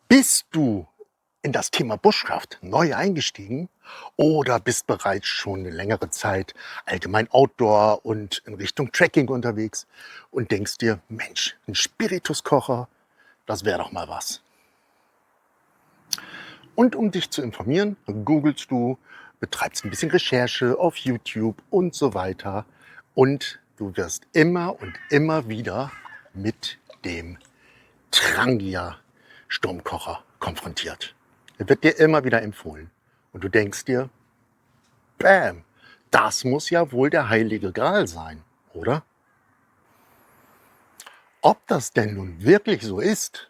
Bist du in das Thema Bushcraft neu eingestiegen oder bist bereits schon eine längere Zeit allgemein Outdoor und in Richtung Trekking unterwegs und denkst dir, Mensch, ein Spirituskocher, das wäre doch mal was. Und um dich zu informieren, googelst du, betreibst ein bisschen Recherche auf YouTube und so weiter und du wirst immer und immer wieder mit dem Trangia Sturmkocher konfrontiert. Er wird dir immer wieder empfohlen. Und du denkst dir, bam, das muss ja wohl der heilige Gral sein, oder? Ob das denn nun wirklich so ist,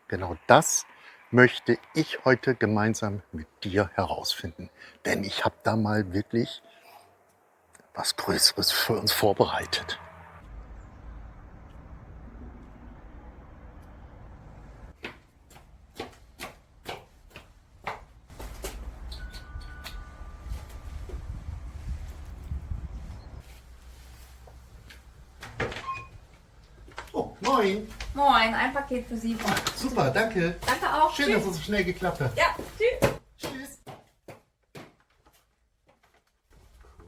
genau das möchte ich heute gemeinsam mit dir herausfinden. Denn ich habe da mal wirklich was Größeres für uns vorbereitet. Oh, moin. Moin, ein Paket für Sie. Super, danke. Danke auch. Schön, dass es so schnell geklappt hat. Ja, tschüss. Tschüss.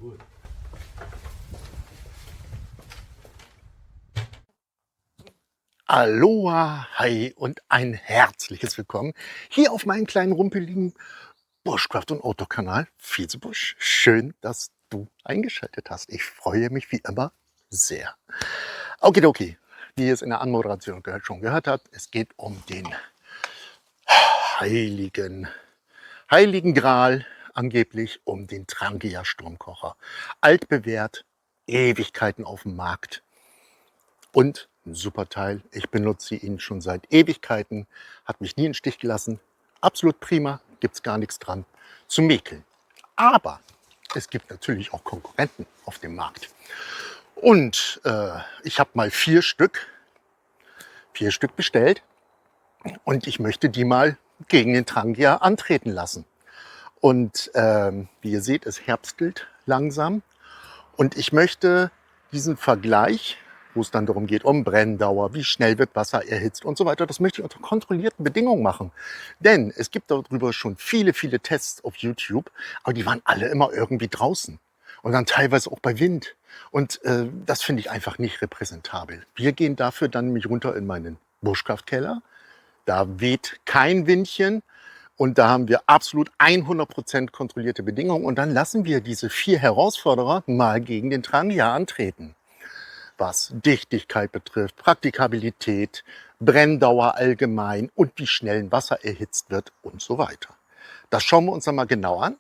Cool. Aloha, hi und ein herzliches Willkommen hier auf meinem kleinen rumpeligen Bushcraft- und Outdoor-Kanal Fiesebusch. Schön, dass du eingeschaltet hast. Ich freue mich wie immer sehr. Okidoki, wie ihr es in der Anmoderation schon gehört habt, es geht um den heiligen Gral, angeblich um den Trangia Sturmkocher. Altbewährt, Ewigkeiten auf dem Markt. Und ein super Teil. Ich benutze ihn schon seit Ewigkeiten. Hat mich nie im Stich gelassen. Absolut prima. Gibt es gar nichts dran zu mäkeln. Aber es gibt natürlich auch Konkurrenten auf dem Markt. Und ich habe mal 4 Stück bestellt. Und ich möchte die mal gegen den Trangia antreten lassen. Und wie ihr seht, es herbstelt langsam. Und ich möchte diesen Vergleich, wo es dann darum geht, um Brenndauer, wie schnell wird Wasser erhitzt und so weiter, das möchte ich unter kontrollierten Bedingungen machen. Denn es gibt darüber schon viele Tests auf YouTube, aber die waren alle immer irgendwie draußen. Und dann teilweise auch bei Wind. Und das finde ich einfach nicht repräsentabel. Wir gehen dafür dann nämlich runter in meinen Bushcraft-Keller. Da weht kein Windchen. Und da haben wir absolut 100% kontrollierte Bedingungen. Und dann lassen wir diese 4 Herausforderer mal gegen den Trangia antreten. Was Dichtigkeit betrifft, Praktikabilität, Brenndauer allgemein und wie schnell ein Wasser erhitzt wird und so weiter. Das schauen wir uns dann mal genau an.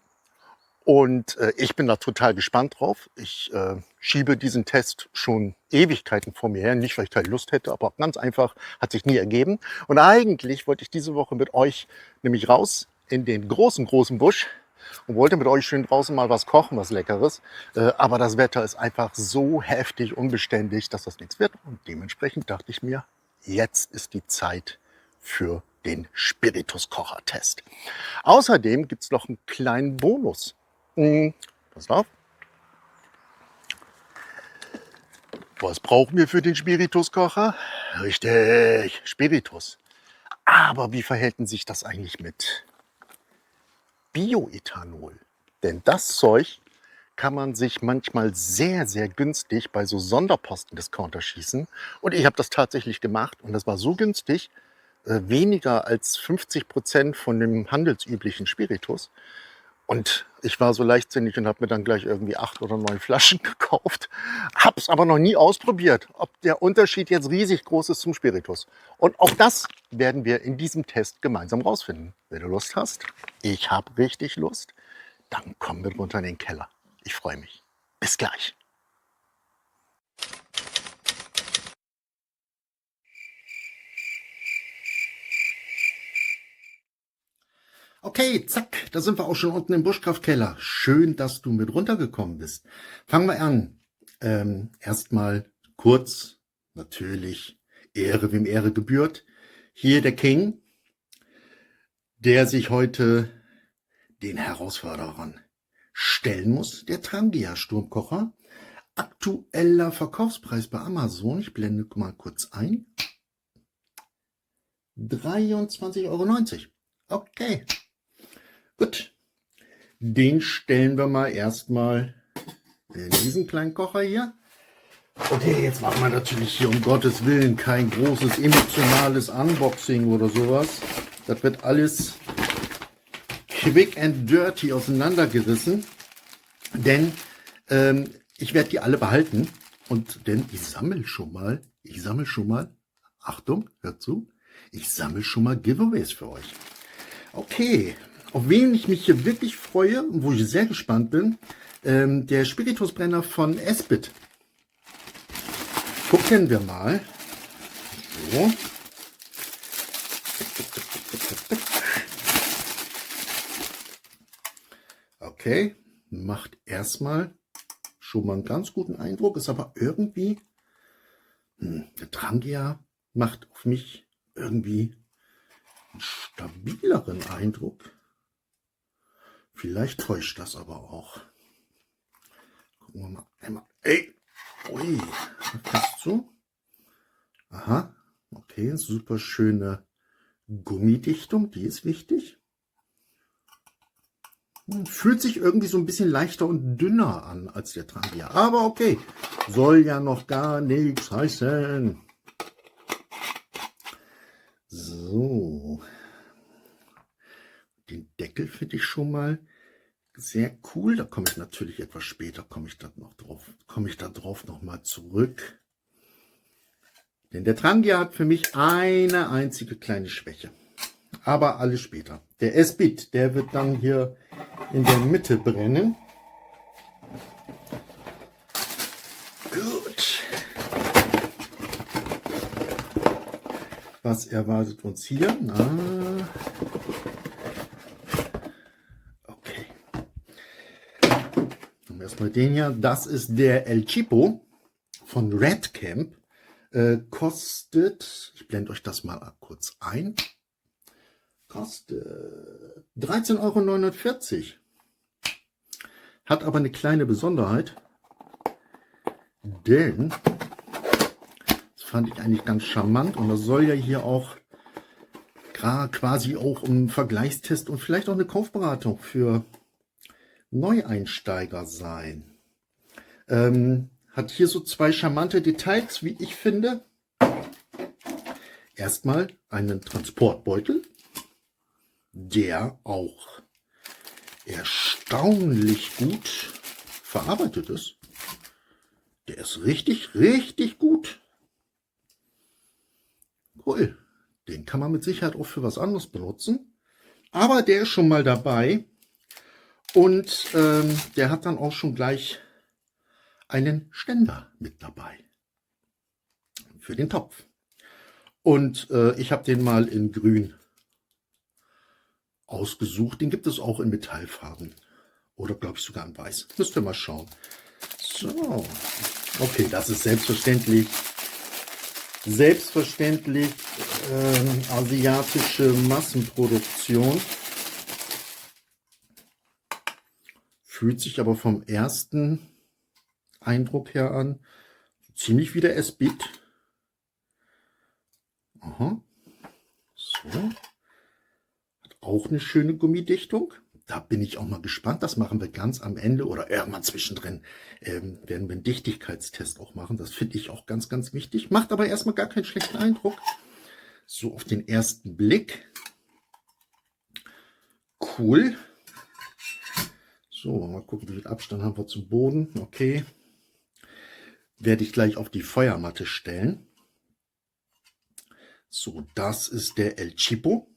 Und ich bin da total gespannt drauf. Ich schiebe diesen Test schon Ewigkeiten vor mir her. Nicht, weil ich keine Lust hätte, aber ganz einfach, hat sich nie ergeben. Und eigentlich wollte ich diese Woche mit euch nämlich raus in den großen Busch und wollte mit euch schön draußen mal was kochen, was Leckeres. Aber das Wetter ist einfach so heftig unbeständig, dass das nichts wird. Und dementsprechend dachte ich mir, jetzt ist die Zeit für den Spirituskocher-Test. Außerdem gibt es noch einen kleinen Bonus. Pass auf. Was brauchen wir für den Spirituskocher? Richtig, Spiritus. Aber wie verhält denn sich das eigentlich mit Bioethanol? Denn das Zeug kann man sich manchmal sehr günstig bei so Sonderposten-Discounter schießen. Und ich habe das tatsächlich gemacht und das war so günstig, weniger als 50% von dem handelsüblichen Spiritus. Und ich war so leichtsinnig und habe mir dann gleich irgendwie 8 oder 9 Flaschen gekauft. Hab's aber noch nie ausprobiert, ob der Unterschied jetzt riesig groß ist zum Spiritus. Und auch das werden wir in diesem Test gemeinsam rausfinden. Wenn du Lust hast, ich habe richtig Lust, dann kommen wir runter in den Keller. Ich freue mich. Bis gleich. Okay, zack, da sind wir auch schon unten im Bushcraft-Keller. Schön, dass du mit runtergekommen bist. Fangen wir an. Erstmal kurz, natürlich, Ehre wem Ehre gebührt. Hier der King, der sich heute den Herausforderern stellen muss. Der Trangia Sturmkocher. Aktueller Verkaufspreis bei Amazon. Ich blende mal kurz ein. 23,90 €. Okay, gut. Den stellen wir mal erstmal in diesen kleinen Kocher hier. Okay, jetzt machen wir natürlich hier um Gottes Willen kein großes emotionales Unboxing oder sowas. Das wird alles quick and dirty auseinandergerissen, denn ich werde die alle behalten denn ich sammle schon mal, Achtung, hört zu, ich sammle schon mal Giveaways für euch. Okay, auf wen ich mich hier wirklich freue und wo ich sehr gespannt bin, der Spiritusbrenner von Esbit. Gucken wir mal. So. Okay, macht erstmal schon mal einen ganz guten Eindruck, ist aber irgendwie, der Trangia macht auf mich irgendwie einen stabileren Eindruck. Vielleicht täuscht das aber auch. Gucken wir mal einmal. Ey! Ui, passt so. Aha, okay, super schöne Gummidichtung, die ist wichtig. Fühlt sich irgendwie so ein bisschen leichter und dünner an als der Trangia. Aber okay, soll ja noch gar nichts heißen. So. Den Deckel finde ich schon mal sehr cool. Da komme ich natürlich etwas später, komme ich da drauf noch mal zurück. Denn der Trangia hat für mich eine einzige kleine Schwäche. Aber alles später. Der Esbit, der wird dann hier in der Mitte brennen. Gut. Was erwartet uns hier? Okay. Nehmen wir erstmal den hier. Das ist der El Cheapo von Red Camp. Kostet, ich blende euch das mal kurz ein, kostet 13,49 €. Hat aber eine kleine Besonderheit, denn das fand ich eigentlich ganz charmant und das soll ja hier auch quasi auch ein Vergleichstest und vielleicht auch eine Kaufberatung für Neueinsteiger sein. Hat hier so zwei charmante Details, wie ich finde. Erstmal einen Transportbeutel, der auch erstaunlich gut verarbeitet ist. Der ist richtig, richtig gut. Cool. Den kann man mit Sicherheit auch für was anderes benutzen. Aber der ist schon mal dabei. Und der hat dann auch schon gleich einen Ständer mit dabei. Für den Topf. Und ich habe den mal in grün ausgesucht. Den gibt es auch in Metallfarben. Oder glaube ich sogar in weiß. Müsst ihr mal schauen. So. Okay, das ist selbstverständlich asiatische Massenproduktion. Fühlt sich aber vom ersten Eindruck her an ziemlich wie der Esbit. Aha. So. Hat auch eine schöne Gummidichtung. Da bin ich auch mal gespannt. Das machen wir ganz am Ende oder irgendwann zwischendrin. Werden wir einen Dichtigkeitstest auch machen. Das finde ich auch ganz, ganz wichtig. Macht aber erstmal gar keinen schlechten Eindruck. So auf den ersten Blick. Cool. So, mal gucken, wie viel Abstand haben wir zum Boden. Okay. Werde ich gleich auf die Feuermatte stellen. So, das ist der El Cheapo.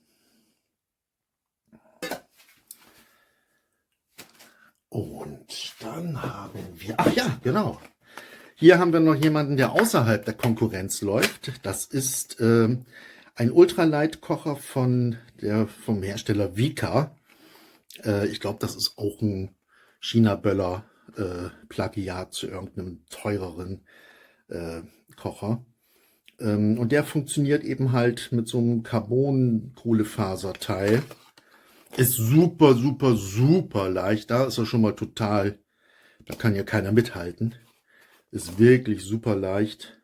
Und dann haben wir, ach ja, genau. Hier haben wir noch jemanden, der außerhalb der Konkurrenz läuft. Das ist ein Ultraleitkocher vom Hersteller Vika. Ich glaube, das ist auch ein China-Böller Plagiat zu irgendeinem teureren Kocher. Und der funktioniert eben halt mit so einem Carbon-Kohlefaserteil. Ist super, super, super leicht. Da ist er schon mal total, da kann ja keiner mithalten. Ist wirklich super leicht.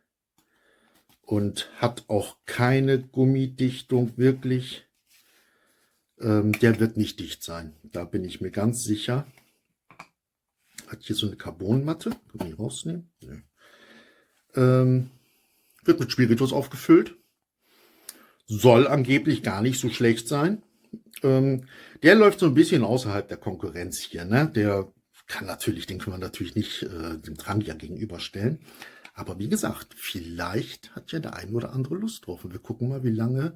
und hat auch keine Gummidichtung wirklich. Der wird nicht dicht sein, da bin ich mir ganz sicher. Hat hier so eine Carbonmatte, kann ich rausnehmen. Nee. Wird mit Spiritus aufgefüllt. Soll angeblich gar nicht so schlecht sein. Der läuft so ein bisschen außerhalb der Konkurrenz hier. Ne? Der kann natürlich, den kann man natürlich nicht dem Trangia gegenüberstellen. Aber wie gesagt, vielleicht hat ja der ein oder andere Lust drauf. Und wir gucken mal, wie lange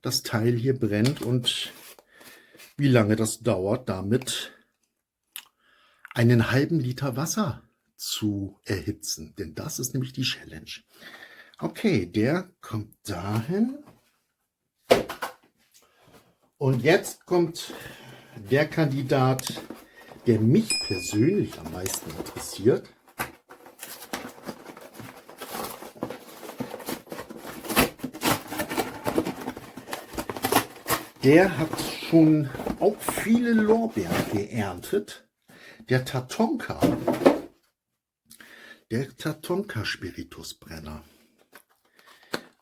das Teil hier brennt und wie lange das dauert, damit einen halben Liter Wasser zu erhitzen. Denn das ist nämlich die Challenge. Okay, der kommt dahin. Und jetzt kommt der Kandidat, der mich persönlich am meisten interessiert. Der hat schon auch viele Lorbeeren geerntet. Der Tatonka. Der Tatonka Spiritusbrenner.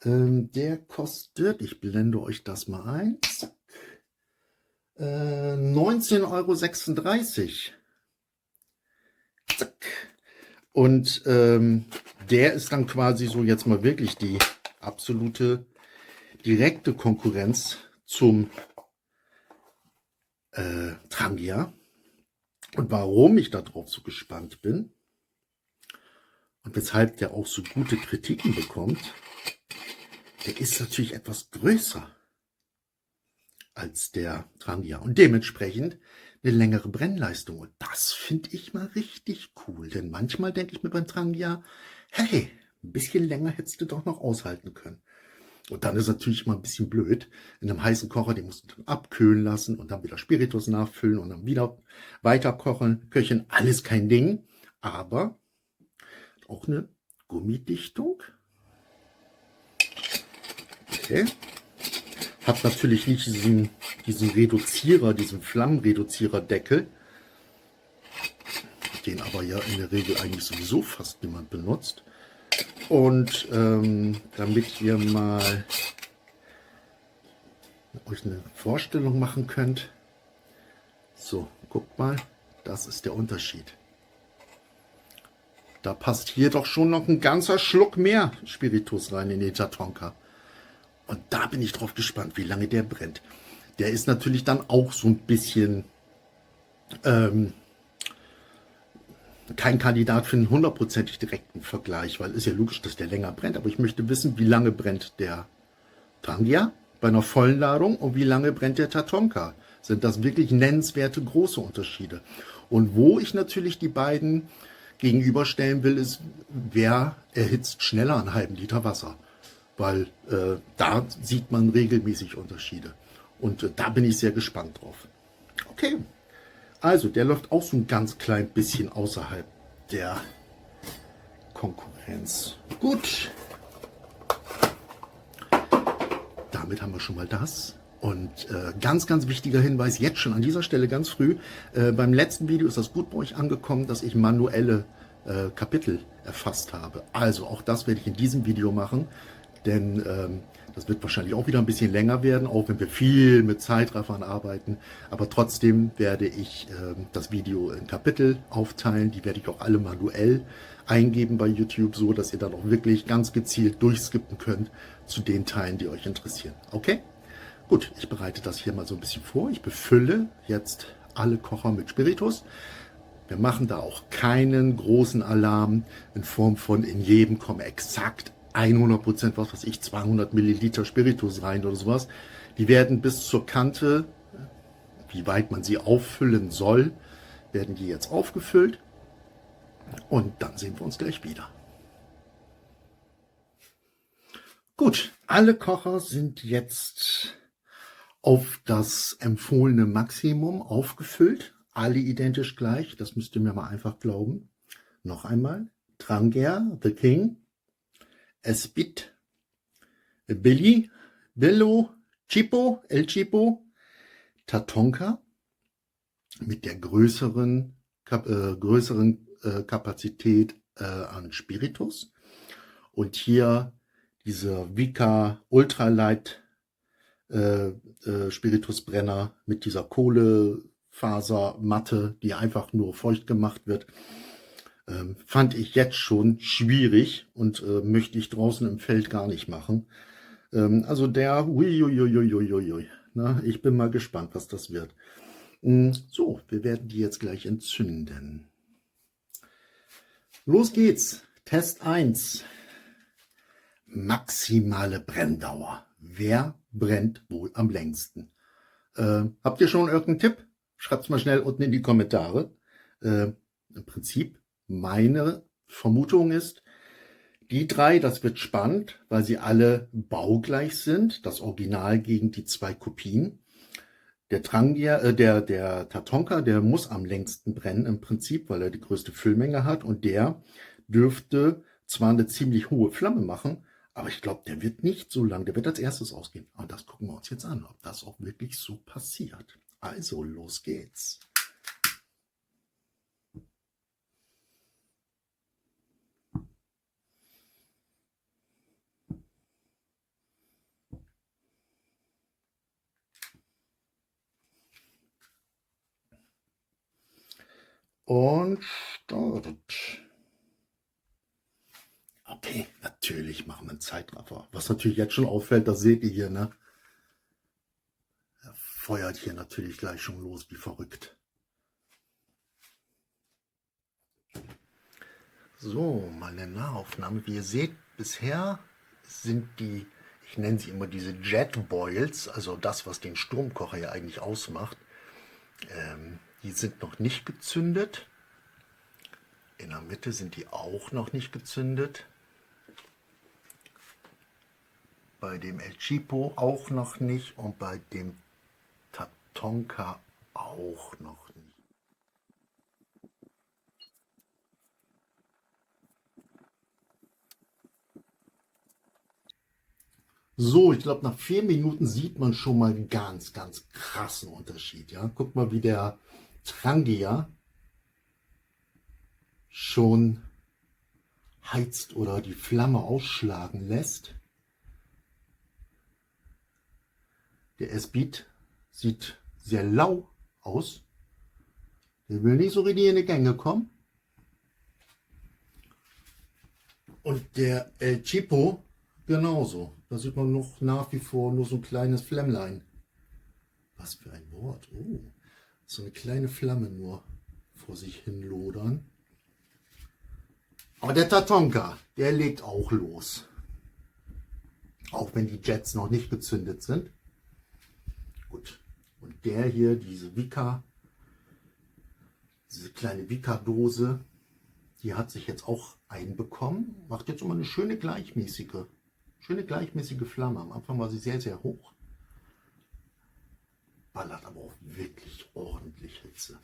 Der kostet, ich blende euch das mal ein, 19,36 €. Zack. Und der ist dann quasi so jetzt mal wirklich die absolute direkte Konkurrenz zum Trangia. Und warum ich darauf so gespannt bin und weshalb der auch so gute Kritiken bekommt, der ist natürlich etwas größer als der Trangia und dementsprechend eine längere Brennleistung. Und das finde ich mal richtig cool, denn manchmal denke ich mir beim Trangia, hey, ein bisschen länger hättest du doch noch aushalten können. Und dann ist natürlich mal ein bisschen blöd, in einem heißen Kocher, den musst du dann abkühlen lassen und dann wieder Spiritus nachfüllen und dann wieder weiter kochen, köcheln, alles kein Ding, aber auch eine Gummidichtung. Okay. Hat natürlich nicht diesen Reduzierer, diesen Flammenreduzierer-Deckel, den aber ja in der Regel eigentlich sowieso fast niemand benutzt. Und damit ihr mal euch eine Vorstellung machen könnt, so, guckt mal, das ist der Unterschied. Da passt hier doch schon noch ein ganzer Schluck mehr Spiritus rein in den Tatonka. Und da bin ich drauf gespannt, wie lange der brennt. Der ist natürlich dann auch so ein bisschen kein Kandidat für einen hundertprozentig direkten Vergleich, weil ist ja logisch, dass der länger brennt. Aber ich möchte wissen, wie lange brennt der Trangia bei einer vollen Ladung und wie lange brennt der Tatonka. Sind das wirklich nennenswerte große Unterschiede? Und wo ich natürlich die beiden gegenüberstellen will, ist, wer erhitzt schneller einen halben Liter Wasser. Weil da sieht man regelmäßig Unterschiede. Und da bin ich sehr gespannt drauf. Okay, also der läuft auch so ein ganz klein bisschen außerhalb der Konkurrenz. Gut, damit haben wir schon mal das. Und ganz, ganz wichtiger Hinweis, jetzt schon an dieser Stelle ganz früh, beim letzten Video ist das gut bei euch angekommen, dass ich manuelle Kapitel erfasst habe. Also auch das werde ich in diesem Video machen. Denn das wird wahrscheinlich auch wieder ein bisschen länger werden, auch wenn wir viel mit Zeitraffern arbeiten. Aber trotzdem werde ich das Video in Kapitel aufteilen. Die werde ich auch alle manuell eingeben bei YouTube, so dass ihr dann auch wirklich ganz gezielt durchskippen könnt zu den Teilen, die euch interessieren. Okay? Gut, ich bereite das hier mal so ein bisschen vor. Ich befülle jetzt alle Kocher mit Spiritus. Wir machen da auch keinen großen Alarm in Form von in jedem kommen exakt 100%, was weiß ich, 200 Milliliter Spiritus rein oder sowas. Die werden bis zur Kante, wie weit man sie auffüllen soll, werden die jetzt aufgefüllt. Und dann sehen wir uns gleich wieder. Gut, alle Kocher sind jetzt auf das empfohlene Maximum aufgefüllt. Alle identisch gleich, das müsst ihr mir mal einfach glauben. Noch einmal, Trangia, The King, Espit, Billy, Bello, Chipo, El Chipo, Tatonka mit der größeren Kapazität an Spiritus und hier dieser Vika Ultralight Spiritusbrenner mit dieser Kohlefasermatte, die einfach nur feucht gemacht wird, fand ich jetzt schon schwierig und möchte ich draußen im Feld gar nicht machen. Also der, uiuiuiuiui, na, ich bin mal gespannt, was das wird. So, wir werden die jetzt gleich entzünden. Los geht's. Test 1. Maximale Brenndauer. Wer brennt wohl am längsten? Habt ihr schon irgendeinen Tipp? Schreibt's mal schnell unten in die Kommentare. Im Prinzip, meine Vermutung ist, die drei, das wird spannend, weil sie alle baugleich sind. Das Original gegen die zwei Kopien. Der Trangia, der Tatonka, der muss am längsten brennen im Prinzip, weil er die größte Füllmenge hat. Und der dürfte zwar eine ziemlich hohe Flamme machen, aber ich glaube, der wird nicht so lang. Der wird als erstes ausgehen. Und das gucken wir uns jetzt an, ob das auch wirklich so passiert. Also, los geht's. Und Start. Okay, natürlich machen wir einen Zeitraffer. Was natürlich jetzt schon auffällt, das seht ihr hier, ne? Er feuert hier natürlich gleich schon los, wie verrückt. So, meine Nahaufnahme. Wie ihr seht, bisher sind die, ich nenne sie immer diese Jet Boils, also das, was den Sturmkocher ja eigentlich ausmacht, die sind noch nicht gezündet. In der Mitte sind die auch noch nicht gezündet. Bei dem El Cheapo auch noch nicht und bei dem Tatonka auch noch nicht. So, ich glaube, nach 4 Minuten sieht man schon mal einen ganz, ganz krassen Unterschied. Ja? Guck mal, wie der Trangia schon heizt oder die Flamme ausschlagen lässt. Der S-Beat sieht sehr lau aus. Der will nicht so richtig in die Gänge kommen. Und der El Cheapo genauso. Da sieht man noch nach wie vor nur so ein kleines Flämmlein. Was für ein Wort. Oh, so eine kleine Flamme nur vor sich hin lodern. Aber der Tatonka, der legt auch los. Auch wenn die Jets noch nicht gezündet sind. Gut. Und der hier, diese Vika, diese kleine Vika-Dose, die hat sich jetzt auch einbekommen. Macht jetzt immer eine schöne gleichmäßige Flamme. Am Anfang war sie sehr, sehr hoch. Ballert aber auch wirklich ordentlich Hitze.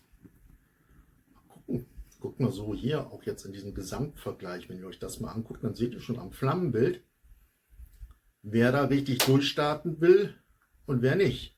Mal gucken. Guckt mal so hier, auch jetzt in diesem Gesamtvergleich, wenn ihr euch das mal anguckt, dann seht ihr schon am Flammenbild, wer da richtig durchstarten will und wer nicht.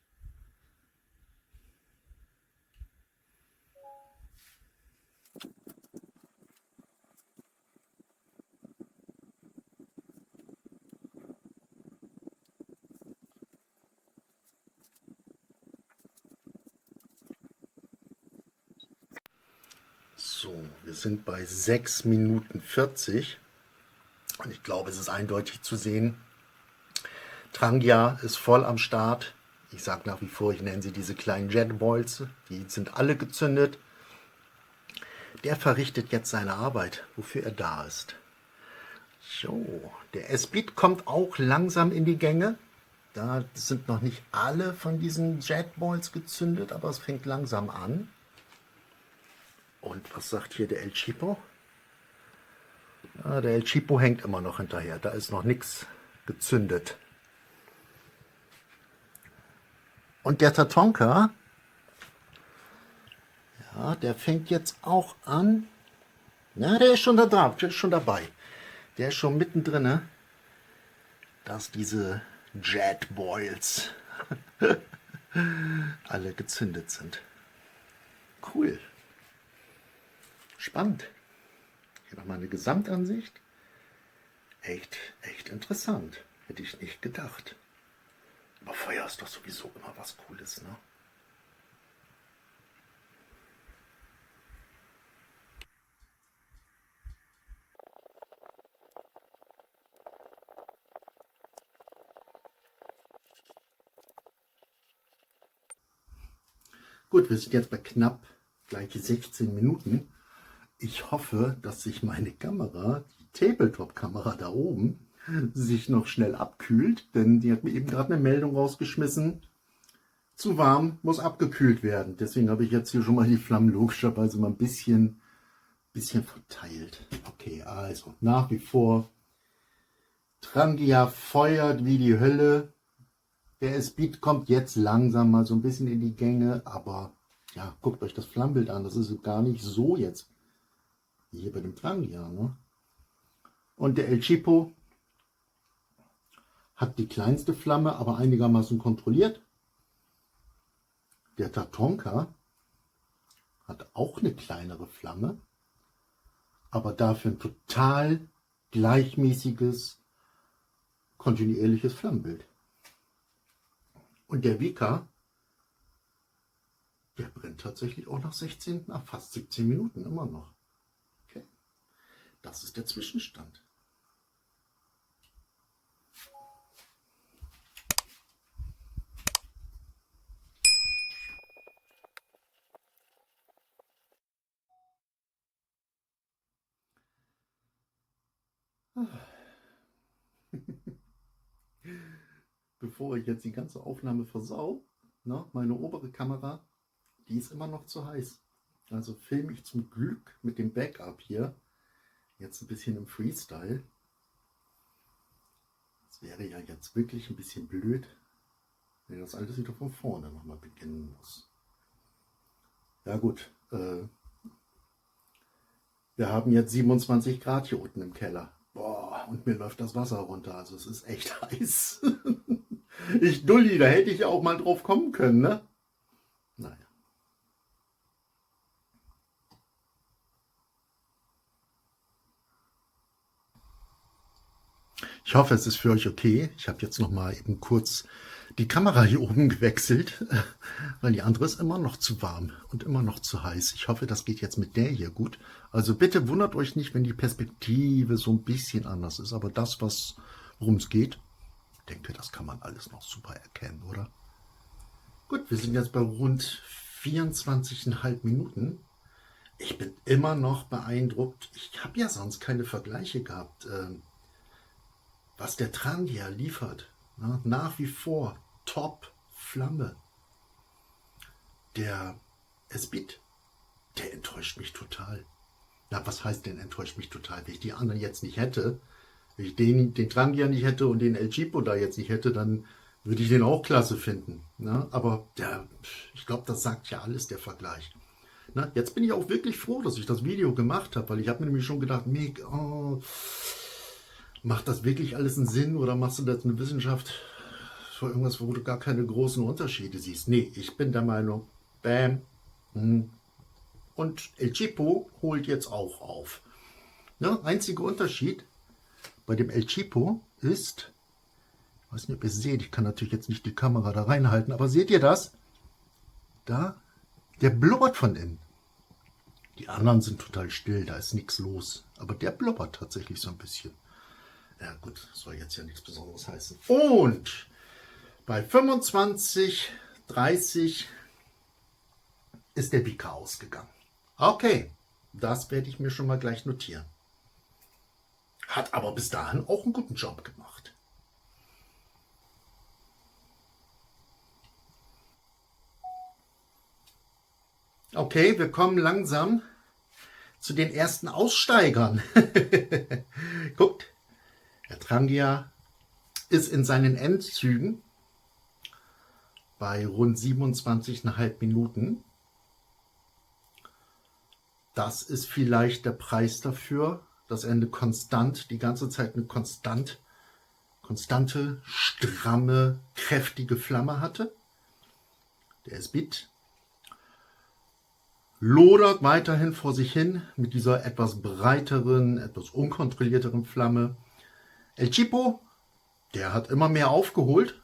So, wir sind bei 6 Minuten 40 und ich glaube, es ist eindeutig zu sehen, Trangia ist voll am Start. Ich sage nach wie vor, ich nenne sie diese kleinen Jetboils, die sind alle gezündet. Der verrichtet jetzt seine Arbeit, wofür er da ist. So, der S-Beat kommt auch langsam in die Gänge. Da sind noch nicht alle von diesen Jetboils gezündet, aber es fängt langsam an. Und was sagt hier der El Cheapo? Ja, der El Cheapo hängt immer noch hinterher. Da ist noch nichts gezündet. Und der Tatonka, ja, der fängt jetzt auch an. Na, der ist schon da drauf, der ist schon dabei. Der ist schon mittendrin, dass diese Jetboils alle gezündet sind. Cool. Spannend. Hier nochmal eine Gesamtansicht. echt interessant. Hätte ich nicht gedacht. Aber Feuer ist doch sowieso immer was Cooles, ne? Gut, wir sind jetzt bei knapp gleich 16 Minuten. Ich hoffe, dass sich meine Kamera, die Tabletop-Kamera da oben, sich noch schnell abkühlt, denn die hat mir eben gerade eine Meldung rausgeschmissen. Zu warm, muss abgekühlt werden. Deswegen habe ich jetzt hier schon mal die Flammen logischerweise mal ein bisschen verteilt. Okay, also nach wie vor Trangia feuert wie die Hölle. Der Speed kommt jetzt langsam mal so ein bisschen in die Gänge, aber ja, guckt euch das Flammenbild an. Das ist gar nicht so jetzt wie hier bei dem Trangia, ne? Und der El Chipo hat die kleinste Flamme, aber einigermaßen kontrolliert. Der Tatonka hat auch eine kleinere Flamme, aber dafür ein total gleichmäßiges, kontinuierliches Flammenbild. Und der Vika, der brennt tatsächlich auch nach fast 17 Minuten immer noch. Okay. Das ist der Zwischenstand. Bevor ich jetzt die ganze Aufnahme versau, ne, meine obere Kamera, die ist immer noch zu heiß. Also filme ich zum Glück mit dem Backup hier jetzt ein bisschen im Freestyle. Das wäre ja jetzt wirklich ein bisschen blöd, wenn das alles wieder von vorne nochmal beginnen muss. Ja gut, wir haben jetzt 27 Grad hier unten im Keller. Boah, und mir läuft das Wasser runter, also es ist echt heiß. Ich Dulli, da hätte ich ja auch mal drauf kommen können, ne? Naja. Ich hoffe, es ist für euch okay. Ich habe jetzt noch mal eben kurz die Kamera hier oben gewechselt, weil die andere ist immer noch zu warm und immer noch zu heiß. Ich hoffe, das geht jetzt mit der hier gut. Also bitte wundert euch nicht, wenn die Perspektive so ein bisschen anders ist. Aber das, worum es geht, ich denke, das kann man alles noch super erkennen, oder? Gut, wir sind jetzt bei rund 24,5 Minuten. Ich bin immer noch beeindruckt. Ich habe ja sonst keine Vergleiche gehabt, was der Trangia liefert. Ne? Nach wie vor Top-Flamme. Der Speed, der enttäuscht mich total. Na, was heißt denn enttäuscht mich total? Wenn ich die anderen jetzt nicht hätte, wenn ich den Trangia nicht hätte und den El Chipo da jetzt nicht hätte, dann würde ich den auch klasse finden. Ne? Aber ich glaube, das sagt ja alles, der Vergleich. Na, jetzt bin ich auch wirklich froh, dass ich das Video gemacht habe, weil ich habe mir nämlich schon gedacht, Mick, macht das wirklich alles einen Sinn oder machst du das eine Wissenschaft für irgendwas, wo du gar keine großen Unterschiede siehst? Nee, ich bin der Meinung, bam. Und El Chipo holt jetzt auch auf. Ja, einziger Unterschied bei dem El Chipo ist, ich weiß nicht, ob ihr es seht, ich kann natürlich jetzt nicht die Kamera da reinhalten, aber seht ihr das? Da, der blubbert von innen. Die anderen sind total still, da ist nichts los. Aber der blubbert tatsächlich so ein bisschen. Ja gut, soll jetzt ja nichts Besonderes heißen. Und bei 25,30 ist der Vika ausgegangen. Okay, das werde ich mir schon mal gleich notieren. Hat aber bis dahin auch einen guten Job gemacht. Okay, wir kommen langsam zu den ersten Aussteigern. Guckt, der Trangia ist in seinen Endzügen bei rund 27,5 Minuten. Das ist vielleicht der Preis dafür, dass er eine konstant, die ganze Zeit eine konstante, stramme, kräftige Flamme hatte. Der Speed lodert weiterhin vor sich hin mit dieser etwas breiteren, etwas unkontrollierteren Flamme. El Chipo, der hat immer mehr aufgeholt.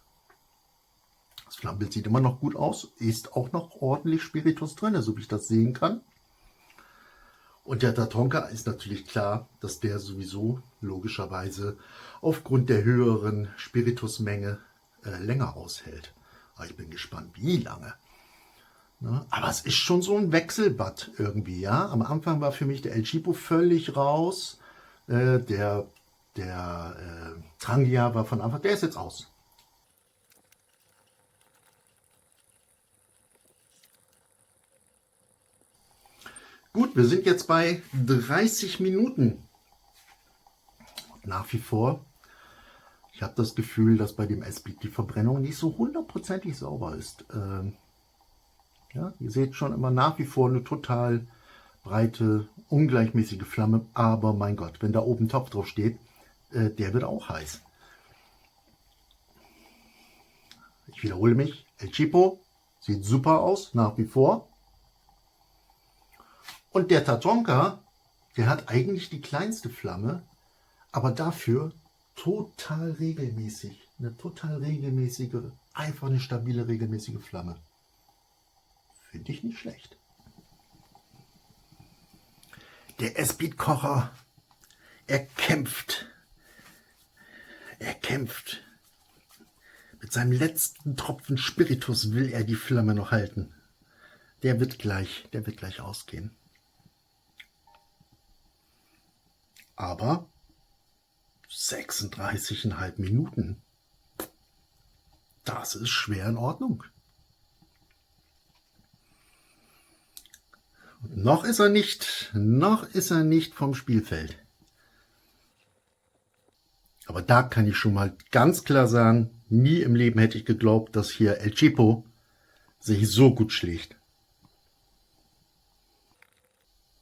Das Flammenbild sieht immer noch gut aus. Ist auch noch ordentlich Spiritus drin, so wie ich das sehen kann. Und der Tatonka ist natürlich klar, dass der sowieso logischerweise aufgrund der höheren Spiritusmenge länger aushält. Aber ich bin gespannt, wie lange. Ne? Aber es ist schon so ein Wechselbad irgendwie, ja. Am Anfang war für mich der El Chipo völlig raus. Der Trangia war von Anfang, der ist jetzt aus. Gut, wir sind jetzt bei 30 Minuten. Nach wie vor, ich habe das Gefühl, dass bei dem S-Beat die Verbrennung nicht so hundertprozentig sauber ist. Ja, ihr seht schon immer nach wie vor eine total breite, ungleichmäßige Flamme. Aber mein Gott, wenn da oben Topf drauf steht, der wird auch heiß. Ich wiederhole mich, El Chipo sieht super aus, nach wie vor. Und der Tatonka, der hat eigentlich die kleinste Flamme, aber dafür total regelmäßig. Eine total regelmäßige, einfach eine stabile, regelmäßige Flamme. Finde ich nicht schlecht. Der S-Beat-Kocher, er kämpft. Er kämpft. Mit seinem letzten Tropfen Spiritus will er die Flamme noch halten. Der wird gleich ausgehen. Aber 36,5 Minuten. Das ist schwer in Ordnung. Und noch ist er nicht vom Spielfeld. Aber da kann ich schon mal ganz klar sagen, nie im Leben hätte ich geglaubt, dass hier El Chipo sich so gut schlägt.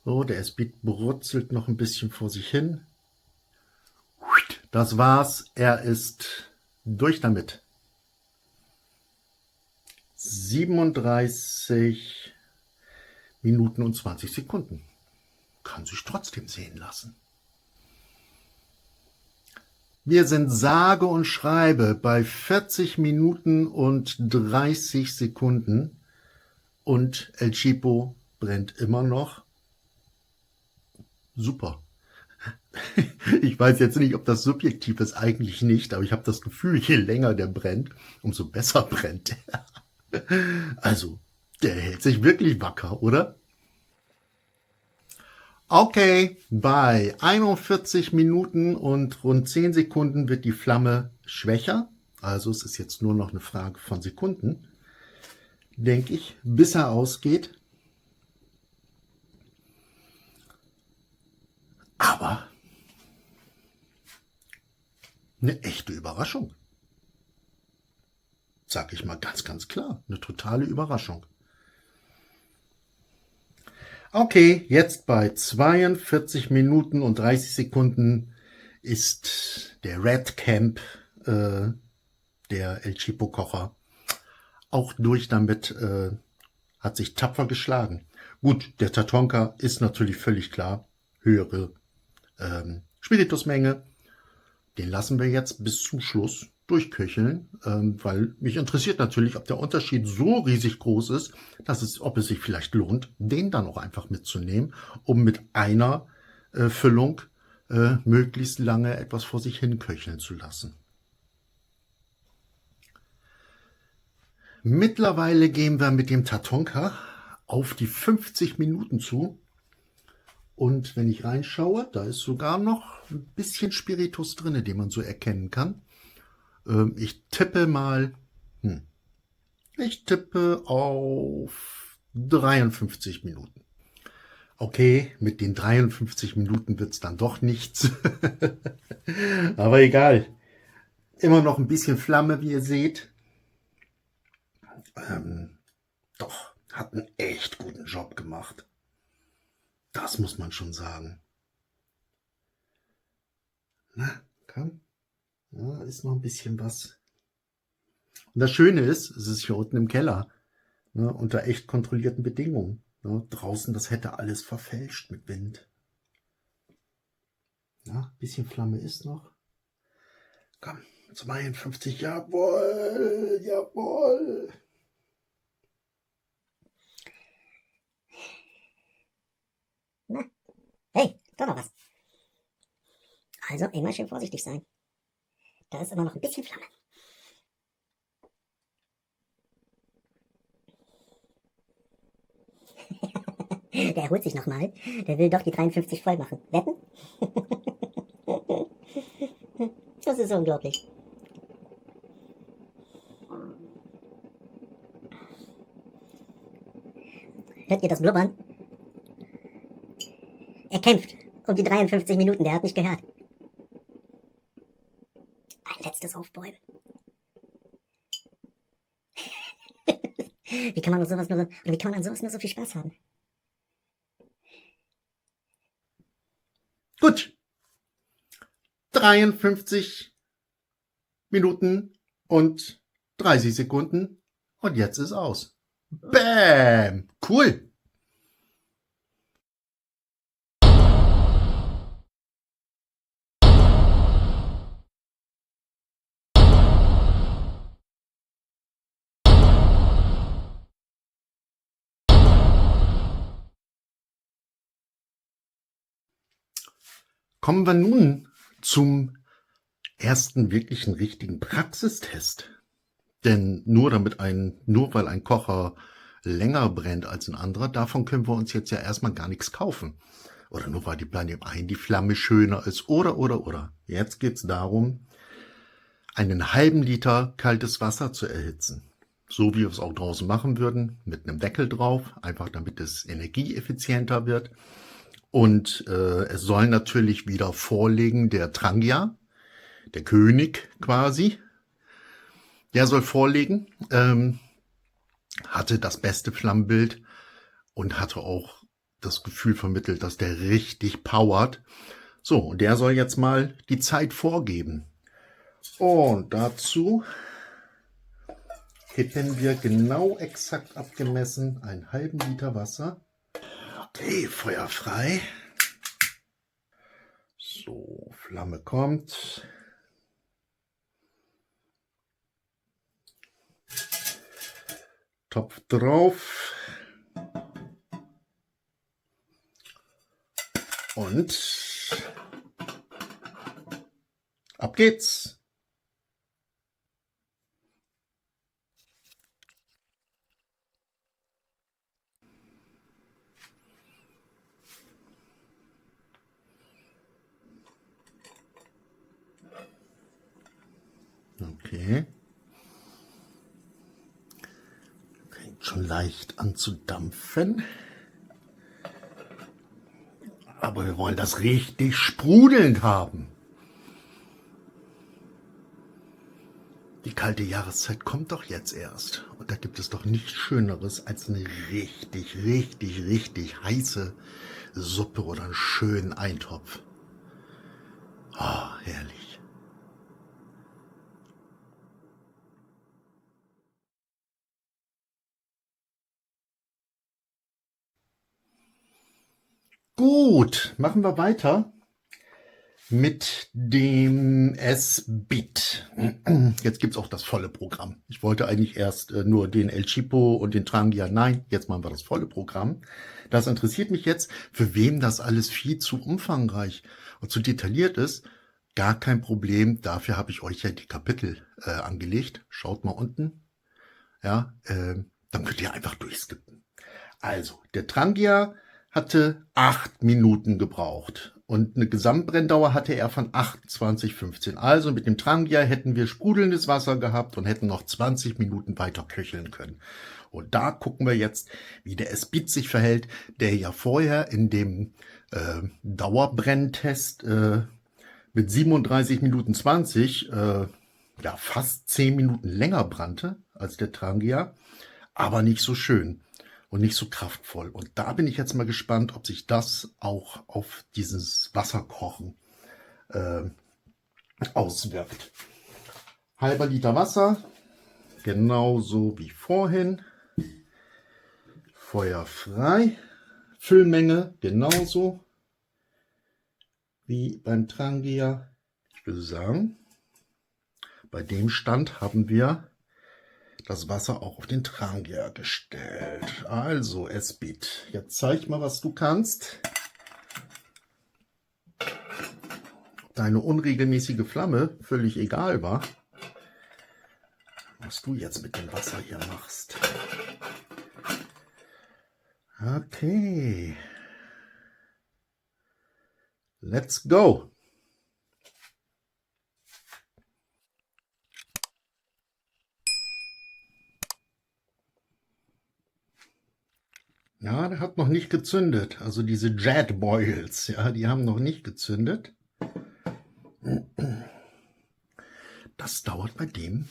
So, der S-Beat brutzelt noch ein bisschen vor sich hin. Das war's. Er ist durch damit. 37 Minuten und 20 Sekunden. Kann sich trotzdem sehen lassen. Wir sind sage und schreibe bei 40 Minuten und 30 Sekunden. Und El Chipo brennt immer noch. Super. Ich weiß jetzt nicht, ob das subjektiv ist, eigentlich nicht, aber ich habe das Gefühl, je länger der brennt, umso besser brennt er. Also, der hält sich wirklich wacker, oder? Okay, bei 41 Minuten und rund 10 Sekunden wird die Flamme schwächer. Also es ist jetzt nur noch eine Frage von Sekunden, denke ich, bis er ausgeht. Aber eine echte Überraschung. Sag ich mal ganz, ganz klar. Eine totale Überraschung. Okay, jetzt bei 42 Minuten und 30 Sekunden ist der Red Camp, der El Chipo Kocher, auch durch damit, hat sich tapfer geschlagen. Gut, der Tatonka ist natürlich völlig klar, höhere Spiritusmenge. Den lassen wir jetzt bis zum Schluss durchköcheln, weil mich interessiert natürlich, ob der Unterschied so riesig groß ist, ob es sich vielleicht lohnt, den dann auch einfach mitzunehmen, um mit einer Füllung möglichst lange etwas vor sich hin köcheln zu lassen. Mittlerweile gehen wir mit dem Tatonka auf die 50 Minuten zu. Und wenn ich reinschaue, da ist sogar noch ein bisschen Spiritus drin, den man so erkennen kann. Ich tippe mal, ich tippe auf 53 Minuten. Okay, mit den 53 Minuten wird es dann doch nichts. Aber egal. Immer noch ein bisschen Flamme, wie ihr seht. Doch, hat einen echt guten Job gemacht. Das muss man schon sagen. Na, komm. Ja, ist noch ein bisschen was. Und das Schöne ist, es ist hier unten im Keller, ne, unter echt kontrollierten Bedingungen. Ne, draußen, das hätte alles verfälscht mit Wind. Ja, ein bisschen Flamme ist noch. Komm, 52, jawohl, jawohl. Na, hey, doch noch was. Also immer schön vorsichtig sein. Da ist immer noch ein bisschen Flamme. Der erholt sich nochmal. Der will doch die 53 voll machen. Wetten? Das ist unglaublich. Hört ihr das Blubbern? Er kämpft um die 53 Minuten, der hat nicht gehört. Ein letztes Aufbäumen. Wie kann man an sowas nur so viel Spaß haben? Gut. 53 Minuten und 30 Sekunden. Und jetzt ist aus. Bäm! Cool. Kommen wir nun zum ersten wirklichen richtigen Praxistest. Denn nur weil ein Kocher länger brennt als ein anderer, davon können wir uns jetzt ja erstmal gar nichts kaufen. Oder nur weil bei dem einen die Flamme schöner ist. Oder. Jetzt geht's darum, einen halben Liter kaltes Wasser zu erhitzen. So wie wir es auch draußen machen würden, mit einem Deckel drauf, einfach damit es energieeffizienter wird. Und es soll natürlich wieder vorlegen der Trangia, der König quasi. Der soll vorlegen, hatte das beste Flammenbild und hatte auch das Gefühl vermittelt, dass der richtig powert. So, und der soll jetzt mal die Zeit vorgeben. Und dazu kippen wir genau exakt abgemessen einen halben Liter Wasser. Okay, Feuer frei. So, Flamme kommt. Topf drauf. Und ab geht's. Okay. Fängt schon leicht an zu dampfen. Aber wir wollen das richtig sprudelnd haben. Die kalte Jahreszeit kommt doch jetzt erst. Und da gibt es doch nichts Schöneres als eine richtig heiße Suppe oder einen schönen Eintopf. Ah, herrlich. Gut, machen wir weiter mit dem S-Bit. Jetzt gibt's auch das volle Programm. Ich wollte eigentlich erst nur den El Chipo und den Trangia. Nein, jetzt machen wir das volle Programm. Das interessiert mich jetzt, für wem das alles viel zu umfangreich und zu detailliert ist. Gar kein Problem, dafür habe ich euch ja die Kapitel angelegt. Schaut mal unten. Ja, dann könnt ihr einfach durchskippen. Also, der Trangia hatte 8 Minuten gebraucht und eine Gesamtbrenndauer hatte er von 28,15. Also mit dem Trangia hätten wir sprudelndes Wasser gehabt und hätten noch 20 Minuten weiter köcheln können. Und da gucken wir jetzt, wie der S-Bit sich verhält, der ja vorher in dem Dauerbrenntest mit 37 Minuten 20 ja fast 10 Minuten länger brannte als der Trangia, aber nicht so schön und nicht so kraftvoll. Und da bin ich jetzt mal gespannt, ob sich das auch auf dieses Wasserkochen auswirkt. Halber Liter Wasser, genauso wie vorhin. Feuer frei. Füllmenge genauso wie beim Trangia. Ich würde sagen, bei dem Stand haben wir das Wasser auch auf den Trangia gestellt. Also, Esbit, jetzt zeig mal, was du kannst. Deine unregelmäßige Flamme völlig egal war, was du jetzt mit dem Wasser hier machst. Okay. Let's go. Ja, der hat noch nicht gezündet. Also diese Jet Boils, ja, die haben noch nicht gezündet. Das dauert bei dem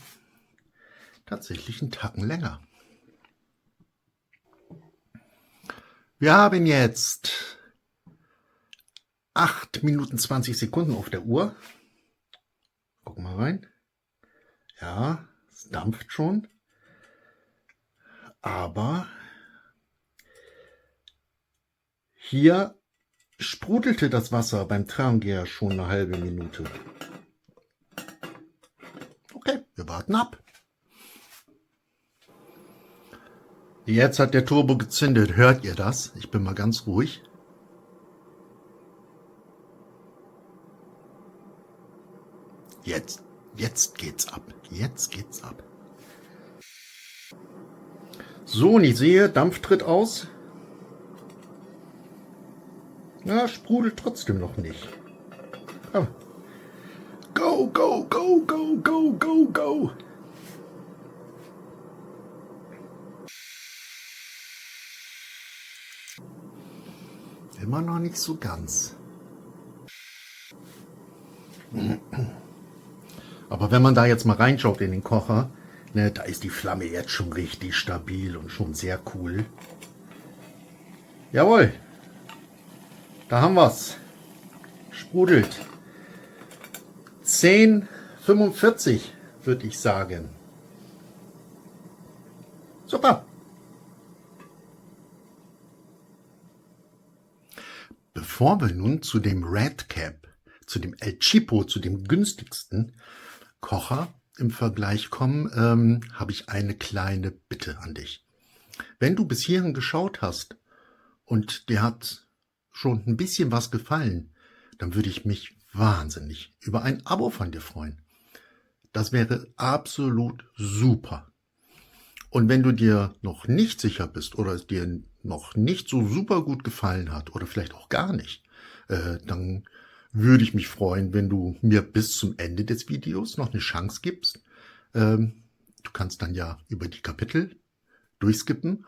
tatsächlich einen Tacken länger. Wir haben jetzt 8 Minuten 20 Sekunden auf der Uhr. Gucken wir rein. Ja, es dampft schon. Aber hier sprudelte das Wasser beim Trangia schon eine halbe Minute. Okay, wir warten ab. Jetzt hat der Turbo gezündet. Hört ihr das? Ich bin mal ganz ruhig. Jetzt geht's ab. Jetzt geht's ab. So, und ich sehe, Dampf tritt aus. Ja, sprudelt trotzdem noch nicht. Ah. Go, go, go, go, go, go, go. Immer noch nicht so ganz. Aber wenn man da jetzt mal reinschaut in den Kocher, ne, da ist die Flamme jetzt schon richtig stabil und schon sehr cool. Jawohl. Da haben wir's. Sprudelt. 10,45 würde ich sagen. Super. Bevor wir nun zu dem Red Cap, zu dem El Cheapo, zu dem günstigsten Kocher im Vergleich kommen, habe ich eine kleine Bitte an dich. Wenn du bis hierhin geschaut hast und dir hat schon ein bisschen was gefallen, dann würde ich mich wahnsinnig über ein Abo von dir freuen. Das wäre absolut super. Und wenn du dir noch nicht sicher bist oder es dir noch nicht so super gut gefallen hat oder vielleicht auch gar nicht, dann würde ich mich freuen, wenn du mir bis zum Ende des Videos noch eine Chance gibst. Du kannst dann ja über die Kapitel durchskippen.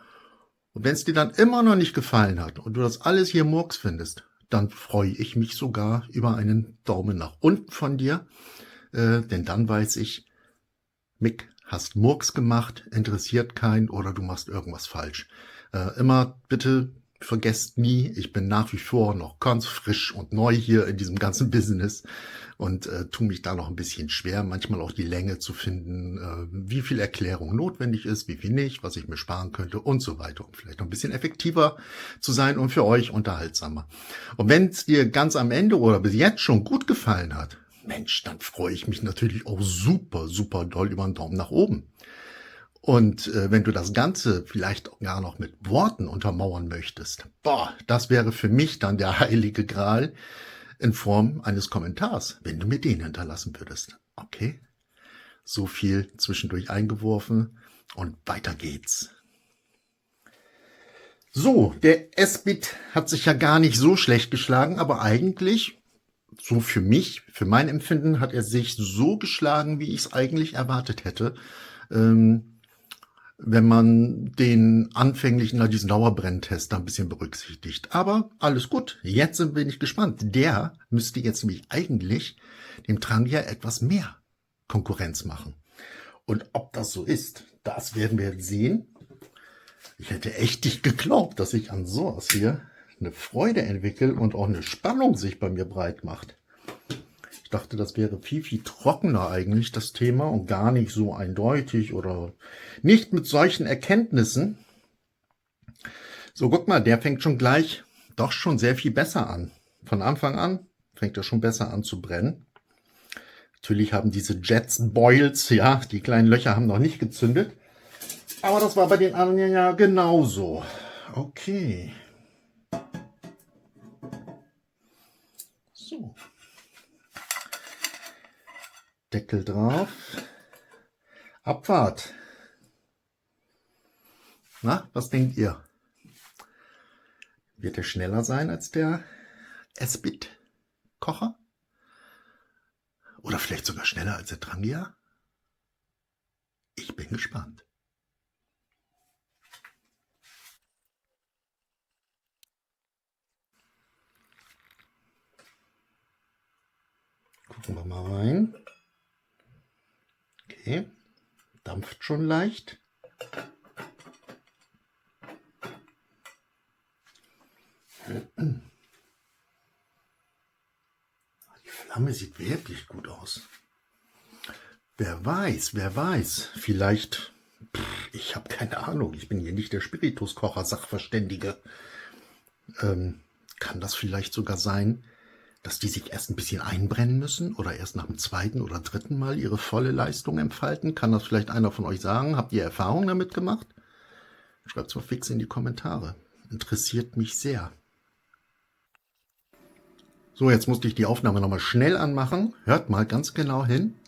Und wenn es dir dann immer noch nicht gefallen hat und du das alles hier Murks findest, dann freue ich mich sogar über einen Daumen nach unten von dir. Denn dann weiß ich, Mick, hast Murks gemacht, interessiert keinen oder du machst irgendwas falsch. Immer bitte vergesst nie, ich bin nach wie vor noch ganz frisch und neu hier in diesem ganzen Business und tue mich da noch ein bisschen schwer, manchmal auch die Länge zu finden, wie viel Erklärung notwendig ist, wie viel nicht, was ich mir sparen könnte und so weiter, um vielleicht noch ein bisschen effektiver zu sein und für euch unterhaltsamer. Und wenn es dir ganz am Ende oder bis jetzt schon gut gefallen hat, Mensch, dann freue ich mich natürlich auch super, super doll über einen Daumen nach oben. Und wenn du das Ganze vielleicht gar noch mit Worten untermauern möchtest, boah, das wäre für mich dann der heilige Gral in Form eines Kommentars, wenn du mir den hinterlassen würdest. Okay, so viel zwischendurch eingeworfen und weiter geht's. So, der Esbit hat sich ja gar nicht so schlecht geschlagen, aber eigentlich, so für mich, für mein Empfinden, hat er sich so geschlagen, wie ich es eigentlich erwartet hätte. Wenn man den anfänglichen, diesen Dauerbrenntest da ein bisschen berücksichtigt. Aber alles gut, jetzt bin ich gespannt. Der müsste jetzt nämlich eigentlich dem Trangia etwas mehr Konkurrenz machen. Und ob das so ist, das werden wir jetzt sehen. Ich hätte echt nicht geglaubt, dass ich an sowas hier eine Freude entwickle und auch eine Spannung sich bei mir breit macht. Ich dachte, das wäre viel, viel trockener eigentlich, das Thema, und gar nicht so eindeutig oder nicht mit solchen Erkenntnissen. So, guck mal, der fängt schon gleich doch schon sehr viel besser an. Von Anfang an fängt er schon besser an zu brennen. Natürlich haben diese Jets Boils, ja, die kleinen Löcher haben noch nicht gezündet. Aber das war bei den anderen ja genauso. Okay. So. Deckel drauf. Abfahrt. Na, was denkt ihr? Wird er schneller sein als der Esbit-Kocher? Oder vielleicht sogar schneller als der Trangia? Ich bin gespannt. Gucken wir mal rein. Okay, dampft schon leicht. Die Flamme sieht wirklich gut aus. Wer weiß, vielleicht, ich habe keine Ahnung, ich bin hier nicht der Spirituskocher-Sachverständige. Kann das vielleicht sogar sein, dass die sich erst ein bisschen einbrennen müssen oder erst nach dem zweiten oder dritten Mal ihre volle Leistung entfalten? Kann das vielleicht einer von euch sagen? Habt ihr Erfahrung damit gemacht? Schreibt es mal fix in die Kommentare. Interessiert mich sehr. So, jetzt musste ich die Aufnahme nochmal schnell anmachen. Hört mal ganz genau hin.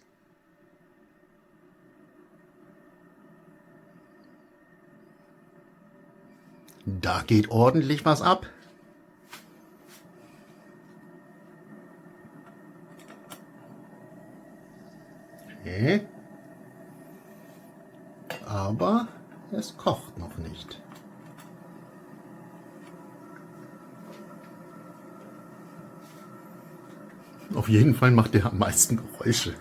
Da geht ordentlich was ab. Okay. Aber es kocht noch nicht. Auf jeden Fall macht er am meisten Geräusche.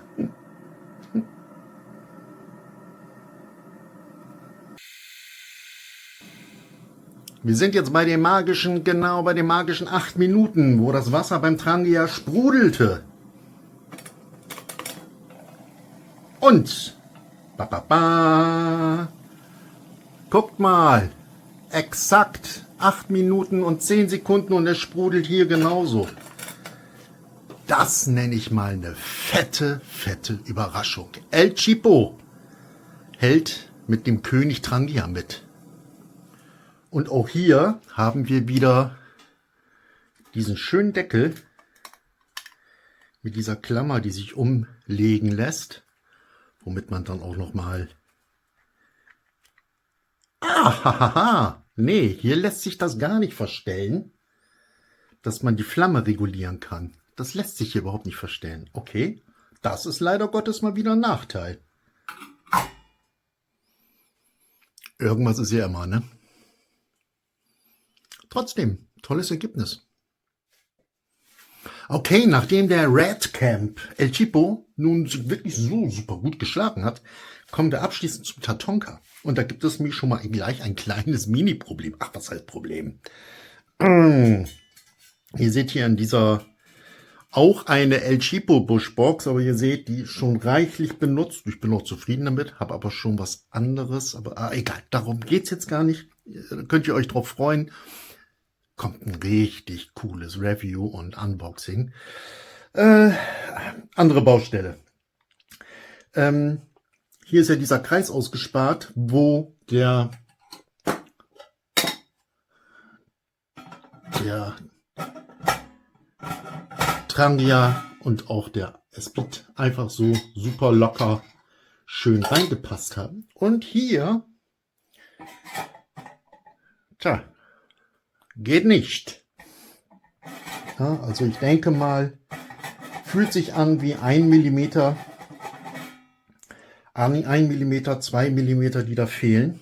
Wir sind jetzt bei den magischen, genau bei den magischen 8 Minuten, wo das Wasser beim Trangia sprudelte. Und, guckt mal, exakt 8 Minuten und 10 Sekunden und es sprudelt hier genauso. Das nenne ich mal eine fette Überraschung. El Chipo hält mit dem König Trangia mit. Und auch hier haben wir wieder diesen schönen Deckel mit dieser Klammer, die sich umlegen lässt, womit man dann auch noch mal... Nee, hier lässt sich das gar nicht verstellen, dass man die Flamme regulieren kann. Das lässt sich hier überhaupt nicht verstellen. Okay, das ist leider Gottes mal wieder ein Nachteil. Irgendwas ist ja immer, ne? Trotzdem, tolles Ergebnis. Okay, nachdem der Red Camp El Chipo nun wirklich so super gut geschlagen hat, kommen wir abschließend zum Tatonka. Und da gibt es mir schon mal gleich ein kleines Mini-Problem. Ach, was heißt Problem? Ihr seht hier in dieser auch eine El Chipo Bushbox, aber ihr seht, die ist schon reichlich benutzt. Ich bin auch zufrieden damit, habe aber schon was anderes. Aber egal, darum geht es jetzt gar nicht. Könnt ihr euch drauf freuen. Kommt ein richtig cooles Review und Unboxing. Andere Baustelle. Hier ist ja dieser Kreis ausgespart, wo der Trangia und auch der Esbit einfach so super locker schön reingepasst haben. Und hier, tja, geht nicht. Ja, also ich denke mal, fühlt sich an wie 1 mm, 1 mm, 2 mm, die da fehlen.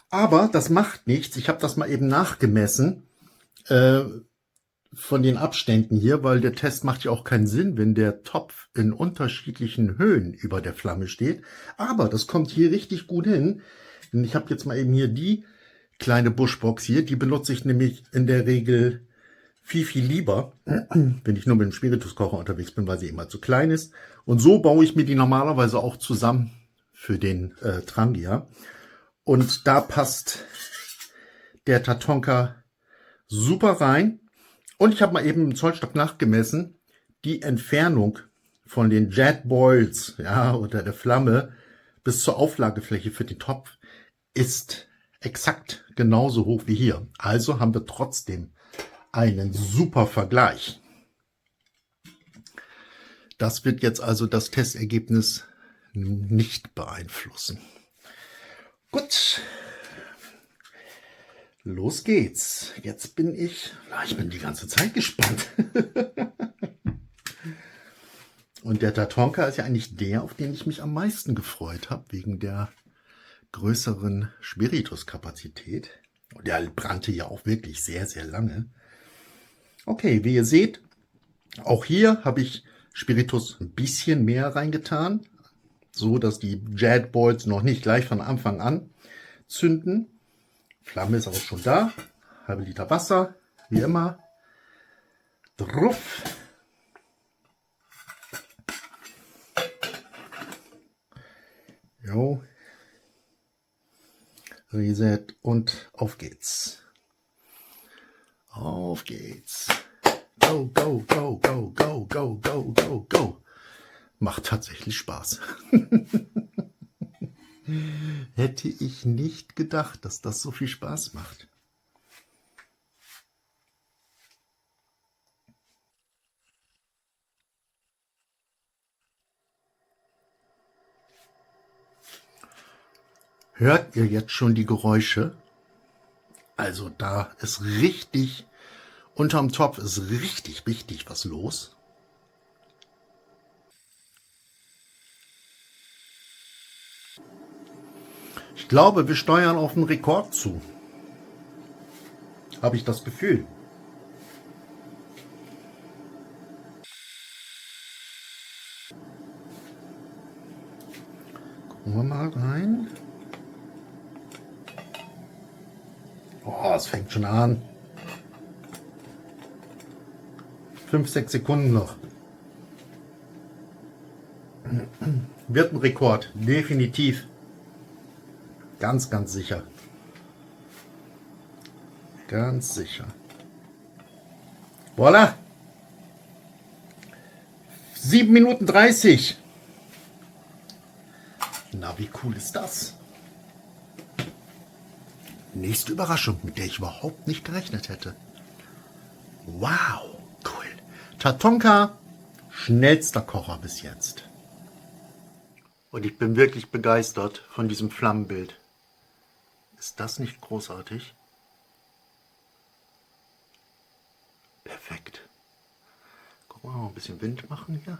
Aber das macht nichts. Ich habe das mal eben nachgemessen von den Abständen hier, weil der Test macht ja auch keinen Sinn, wenn der Topf in unterschiedlichen Höhen über der Flamme steht. Aber das kommt hier richtig gut hin. Denn ich habe jetzt mal eben hier die kleine Bushbox hier, die benutze ich nämlich in der Regel viel lieber, wenn ich nur mit dem Spirituskocher unterwegs bin, weil sie immer zu klein ist. Und so baue ich mir die normalerweise auch zusammen für den Trangia. Und da passt der Tatonka super rein. Und ich habe mal eben im Zollstock nachgemessen, die Entfernung von den Jet Boils, ja, oder der Flamme bis zur Auflagefläche für den Topf ist exakt genauso hoch wie hier. Also haben wir trotzdem einen super Vergleich. Das wird jetzt also das Testergebnis nicht beeinflussen. Gut, los geht's. Jetzt bin ich bin die ganze Zeit gespannt. Und der Tatonka ist ja eigentlich der, auf den ich mich am meisten gefreut habe, wegen der größeren Spirituskapazität. Und der brannte ja auch wirklich sehr, sehr lange. Okay, wie ihr seht, auch hier habe ich Spiritus ein bisschen mehr reingetan, so dass die Jet Boils noch nicht gleich von Anfang an zünden. Flamme ist auch schon da. Halbe Liter Wasser, wie immer. Druff. Jo. Reset und auf geht's. Auf geht's. Go, go, go, go, go, go, go, go, go. Macht tatsächlich Spaß. Hätte ich nicht gedacht, dass das so viel Spaß macht. Hört ihr jetzt schon die Geräusche? Also da ist richtig, unterm Topf ist richtig was los. Ich glaube, wir steuern auf einen Rekord zu. Habe ich das Gefühl. Gucken wir mal rein. Oh, es fängt schon an. 5, 6 Sekunden noch. Wird ein Rekord, definitiv. Ganz sicher. Ganz sicher. Voilà. 7 Minuten 30. Na, wie cool ist das? Nächste Überraschung, mit der ich überhaupt nicht gerechnet hätte. Wow, cool. Tatonka, schnellster Kocher bis jetzt. Und ich bin wirklich begeistert von diesem Flammenbild. Ist das nicht großartig? Perfekt. Gucken wir mal, ein bisschen Wind machen hier.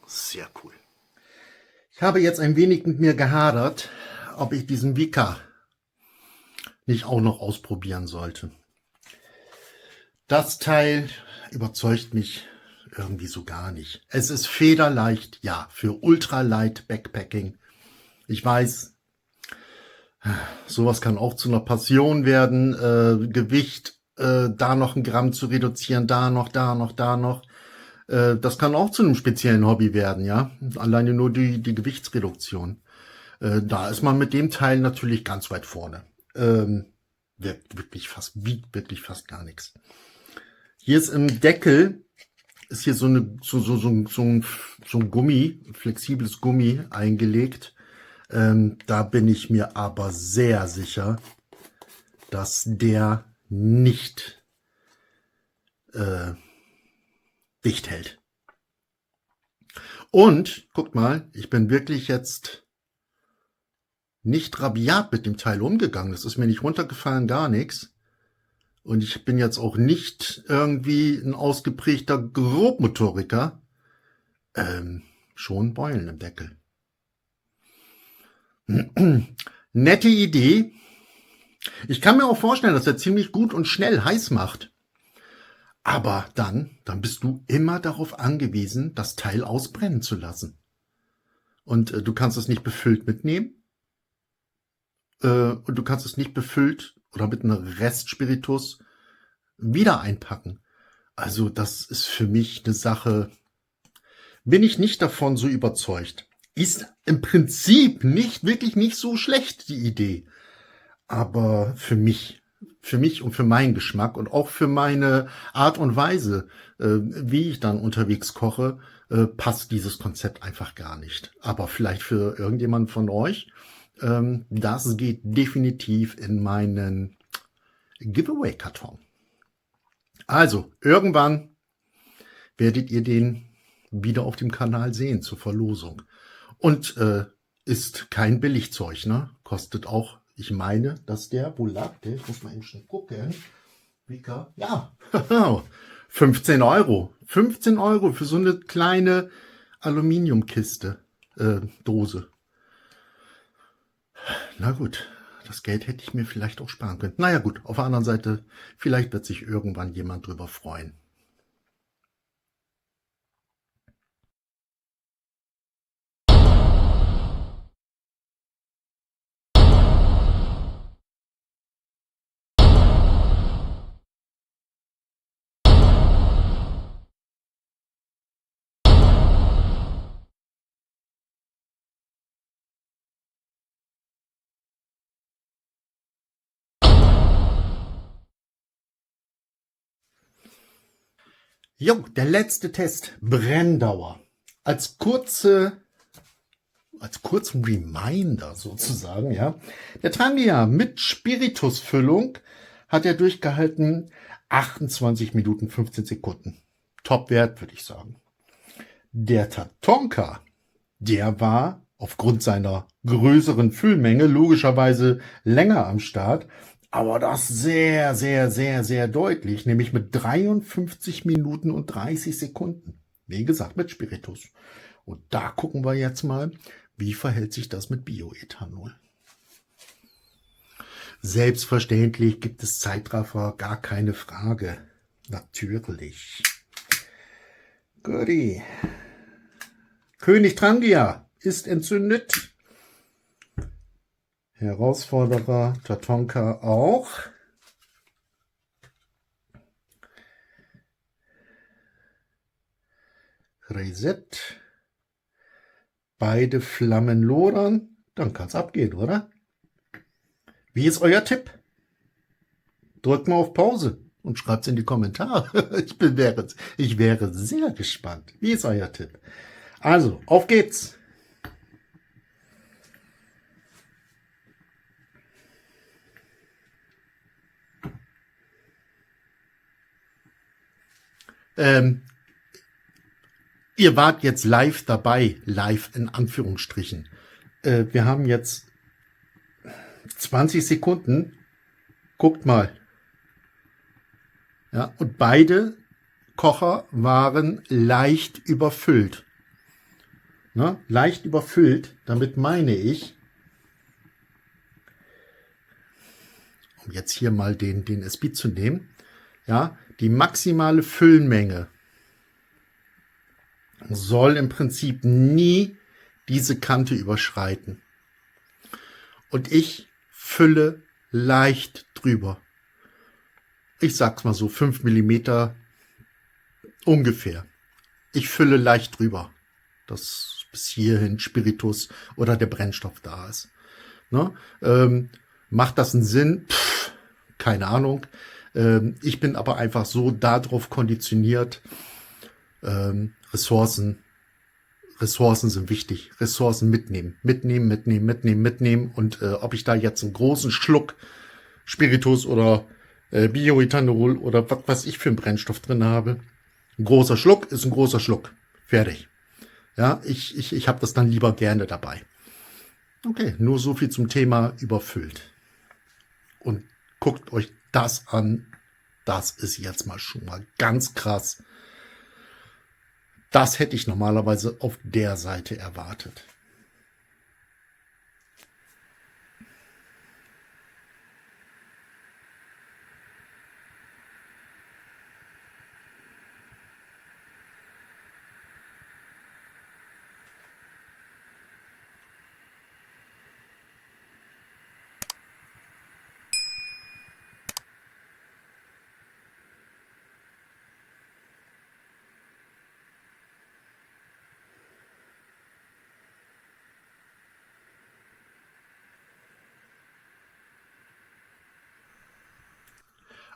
Sehr cool. Ich habe jetzt ein wenig mit mir gehadert, ob ich diesen Vika nicht auch noch ausprobieren sollte. Das Teil überzeugt mich irgendwie so gar nicht. Es ist federleicht, ja, für Ultralight Backpacking. Ich weiß, sowas kann auch zu einer Passion werden. Gewicht, da noch 1 Gramm zu reduzieren, da noch. Das kann auch zu einem speziellen Hobby werden, ja. Alleine nur die Gewichtsreduktion. Da ist man mit dem Teil natürlich ganz weit vorne. Wiegt wirklich fast gar nichts. Hier ist im Deckel ist hier so ein Gummi, flexibles Gummi eingelegt. Da bin ich mir aber sehr sicher, dass der nicht dicht hält. Und guckt mal, ich bin wirklich jetzt nicht rabiat mit dem Teil umgegangen. Das ist mir nicht runtergefallen, gar nichts. Und ich bin jetzt auch nicht irgendwie ein ausgeprägter Grobmotoriker. Schon Beulen im Deckel. Nette Idee. Ich kann mir auch vorstellen, dass er ziemlich gut und schnell heiß macht. Aber dann bist du immer darauf angewiesen, das Teil ausbrennen zu lassen. Und du kannst es nicht befüllt mitnehmen. Und du kannst es nicht befüllt oder mit einem Restspiritus wieder einpacken. Also das ist für mich eine Sache, bin ich nicht davon so überzeugt. Ist im Prinzip wirklich nicht so schlecht, die Idee. Aber für mich für mich und für meinen Geschmack und auch für meine Art und Weise, wie ich dann unterwegs koche, passt dieses Konzept einfach gar nicht. Aber vielleicht für irgendjemand von euch, das geht definitiv in meinen Giveaway-Karton. Also, irgendwann werdet ihr den wieder auf dem Kanal sehen zur Verlosung. Und ist kein Billigzeug, ne? Kostet auch, ich meine, dass der, wo lag der? Ich muss mal eben schnell gucken. Vika, ja, 15 Euro. 15 Euro für so eine kleine Aluminiumkiste, Dose. Na gut, das Geld hätte ich mir vielleicht auch sparen können. Naja gut, auf der anderen Seite, vielleicht wird sich irgendwann jemand drüber freuen. Jo, der letzte Test, Brenndauer. Als kurzen Reminder sozusagen, ja. Der Trangia mit Spiritusfüllung hat er durchgehalten 28 Minuten 15 Sekunden. Top-Wert, würde ich sagen. Der Tatonka, der war aufgrund seiner größeren Füllmenge logischerweise länger am Start, aber das sehr, sehr, sehr, sehr deutlich, nämlich mit 53 Minuten und 30 Sekunden. Wie gesagt, mit Spiritus. Und da gucken wir jetzt mal, wie verhält sich das mit Bioethanol. Selbstverständlich gibt es Zeitraffer, gar keine Frage. Natürlich. Goodie. König Trangia ist entzündet. Herausforderer Tatonka auch. Reset. Beide Flammen lodern. Dann kann es abgehen, oder? Wie ist euer Tipp? Drückt mal auf Pause und schreibt es in die Kommentare. Ich wäre sehr gespannt. Wie ist euer Tipp? Also, auf geht's. Ihr wart jetzt live dabei, live in Anführungsstrichen. Wir haben jetzt 20 Sekunden. Guckt mal. Ja, und beide Kocher waren leicht überfüllt. Ne? Leicht überfüllt, damit meine ich, um jetzt hier mal den SB zu nehmen, ja, die maximale Füllmenge soll im Prinzip nie diese Kante überschreiten. Und ich fülle leicht drüber. Ich sag's mal so, 5 mm ungefähr. Ich fülle leicht drüber, dass bis hierhin Spiritus oder der Brennstoff da ist. Ne? Macht das einen Sinn? Keine Ahnung. Ich bin aber einfach so darauf konditioniert, Ressourcen sind wichtig. Ressourcen mitnehmen. Und ob ich da jetzt einen großen Schluck Spiritus oder Bioethanol oder was weiß ich für einen Brennstoff drin habe. Ein großer Schluck ist ein großer Schluck. Fertig. Ja, ich habe das dann lieber gerne dabei. Okay, nur so viel zum Thema überfüllt. Und guckt euch das an. Das ist jetzt mal schon mal ganz krass. Das hätte ich normalerweise auf der Seite erwartet.